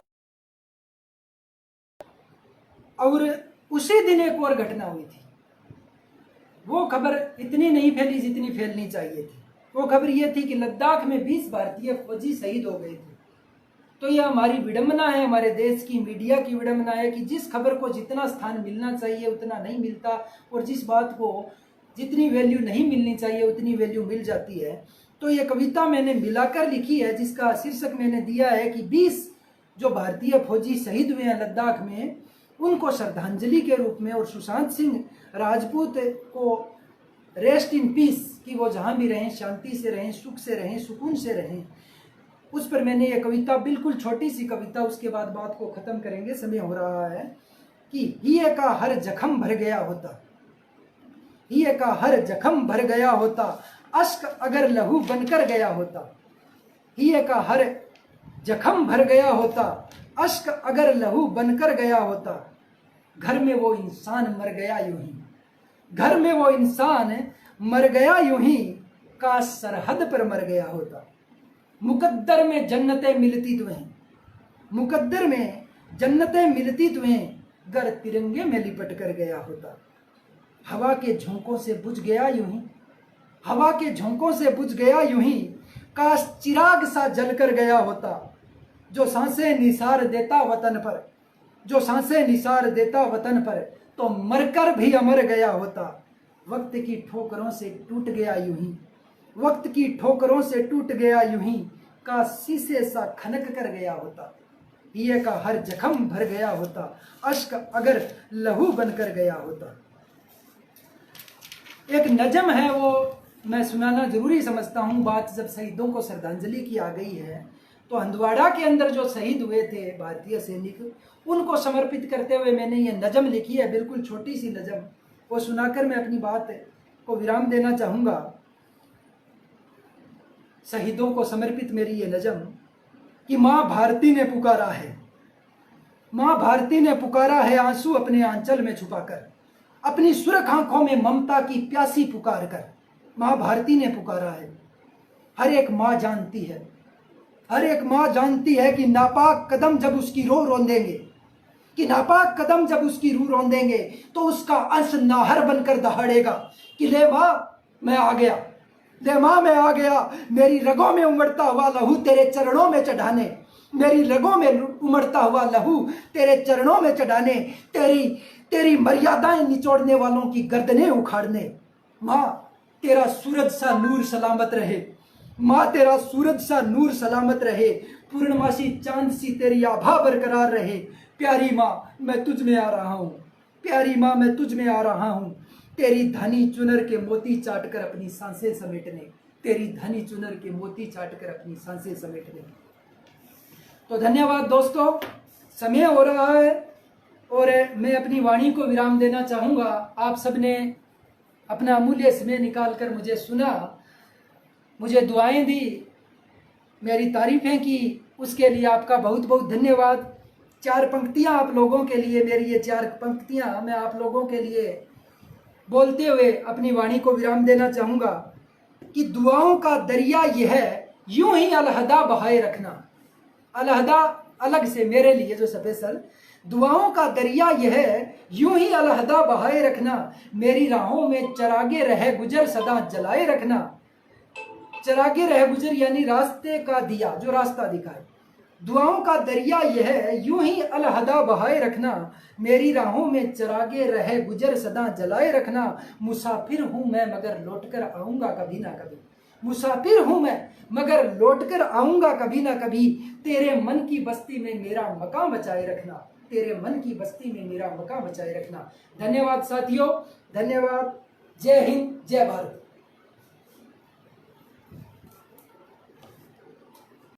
और उसी दिन एक और घटना हुई थी। वो खबर इतनी नहीं फैली जितनी फैलनी चाहिए थी। वो खबर ये थी कि लद्दाख में 20 भारतीय फौजी शहीद हो गए थे। तो यह हमारी विडंबना है, हमारे देश की मीडिया की विडंबना है कि जिस खबर को जितना स्थान मिलना चाहिए उतना नहीं मिलता, और जिस बात को जितनी वैल्यू नहीं मिलनी चाहिए उतनी वैल्यू मिल जाती है। तो ये कविता मैंने मिलाकर लिखी है, जिसका शीर्षक मैंने दिया है कि 20 जो भारतीय फौजी शहीद हुए हैं लद्दाख में, उनको श्रद्धांजलि के रूप में, और सुशांत सिंह राजपूत को रेस्ट इन पीस, कि वो जहाँ भी रहें शांति से रहें, सुख से रहें, सुकून से रहें, उस पर मैंने ये कविता, बिल्कुल छोटी सी कविता, उसके बाद बात को ख़त्म करेंगे, समय हो रहा है, कि हिये का हर जख्म भर गया होता, हिये का हर जख्म भर गया होता, अश्क अगर लहू बनकर गया होता, हिये का हर जख्म भर गया होता, अश्क अगर लहू बनकर गया होता, घर में वो इंसान मर गया यूं ही, घर में वो इंसान मर गया यूं ही, काश सरहद पर मर गया होता, मुकद्दर में जन्नतें मिलती तुम्हें, मुकद्दर में जन्नतें मिलती तुम्हें, गर तिरंगे में लिपट कर गया होता, हवा के झोंकों से बुझ गया यूं ही, हवा के झोंकों से बुझ गया यूं ही, काश चिराग सा जल कर गया होता, जो सांसें निसार देता वतन पर, जो सांसें निसार देता वतन पर, तो मरकर भी अमर गया होता, वक्त की ठोकरों से टूट गया यूं ही, वक्त की ठोकरों से टूट गया यूं ही, का शीशे सा खनक कर गया होता, हिये का हर जख्म भर गया होता, अश्क अगर लहू बनकर गया होता। एक नज़म है, वो मैं सुनाना जरूरी समझता हूँ। बात जब शहीदों को श्रद्धांजलि की आ गई है, तो हंदवाड़ा के अंदर जो शहीद हुए थे भारतीय सैनिक, उनको समर्पित करते हुए मैंने ये नज़म लिखी है, बिल्कुल छोटी सी नज़म। वो सुनाकर मैं अपनी बात को विराम देना चाहूँगा। शहीदों को समर्पित मेरी ये नज़म, कि माँ भारती ने पुकारा है, माँ भारती ने पुकारा है, आंसू अपने आंचल में छुपाकर, अपनी सुरख आंखों में ममता की प्यासी पुकार कर, माँ भारती ने पुकारा है। हर एक माँ जानती है, हर एक माँ जानती है कि नापाक कदम जब उसकी रो रोंदेंगे, कि नापाक कदम जब उसकी रूह रोंदेंगे, तो उसका अंश नाहर बनकर दहाड़ेगा कि ले माँ मैं आ गया, ले माँ मैं आ गया, मेरी रगों में उमड़ता हुआ लहू तेरे चरणों में चढ़ाने, मेरी रगों में उमड़ता हुआ लहू तेरे चरणों में चढ़ाने, तेरी तेरी मर्यादाएं निचोड़ने वालों की गर्दनें उखाड़ने। माँ तेरा सूरज सा नूर सलामत रहे, माँ तेरा सूरज सा नूर सलामत रहे, पूर्णमासी चांद सी तेरी आभा बरकरार रहे, प्यारी माँ मैं तुझ में आ रहा हूँ, प्यारी माँ मैं तुझ में आ रहा हूँ, तेरी धनी चुनर के मोती चाट कर अपनी सांसें समेटने, तेरी धनी चुनर के मोती चाट कर अपनी सांसें समेटने। तो धन्यवाद दोस्तों, समय हो रहा है और मैं अपनी वाणी को विराम देना चाहूँगा। आप सबने अपना अमूल्य समय निकाल कर मुझे सुना, मुझे दुआएं दी, मेरी तारीफ़ें की, उसके लिए आपका बहुत बहुत धन्यवाद। 4 पंक्तियां आप लोगों के लिए, मेरी ये 4 पंक्तियां मैं आप लोगों के लिए बोलते हुए अपनी वाणी को विराम देना चाहूँगा कि दुआओं का दरिया यह है, यूं ही अलहदा बहाए रखना, अलहदा अलग से मेरे लिए जो स्पेशल दुआओं का दरिया यह है, यूं ही अलहदा बहाए रखना, मेरी राहों में चरागे रहे गुजर सदा जलाए रखना। चरागे रहे गुजर यानी रास्ते का दिया, जो रास्ता दिखाए। दुआओं का दरिया यह है, यूं ही अलहदा बहाए रखना, मेरी राहों में चरागे रहे गुजर सदा जलाए रखना। मुसाफिर हूं मैं मगर लौट कर आऊंगा कभी ना कभी, मुसाफिर हूं मैं मगर लौट कर आऊंगा कभी ना कभी। तेरे मन की बस्ती में मेरा मकाम बचाए रखना, तेरे मन की बस्ती में मेरा मकाम बचाए रखना। धन्यवाद साथियों, धन्यवाद। जय हिंद, जय भारत।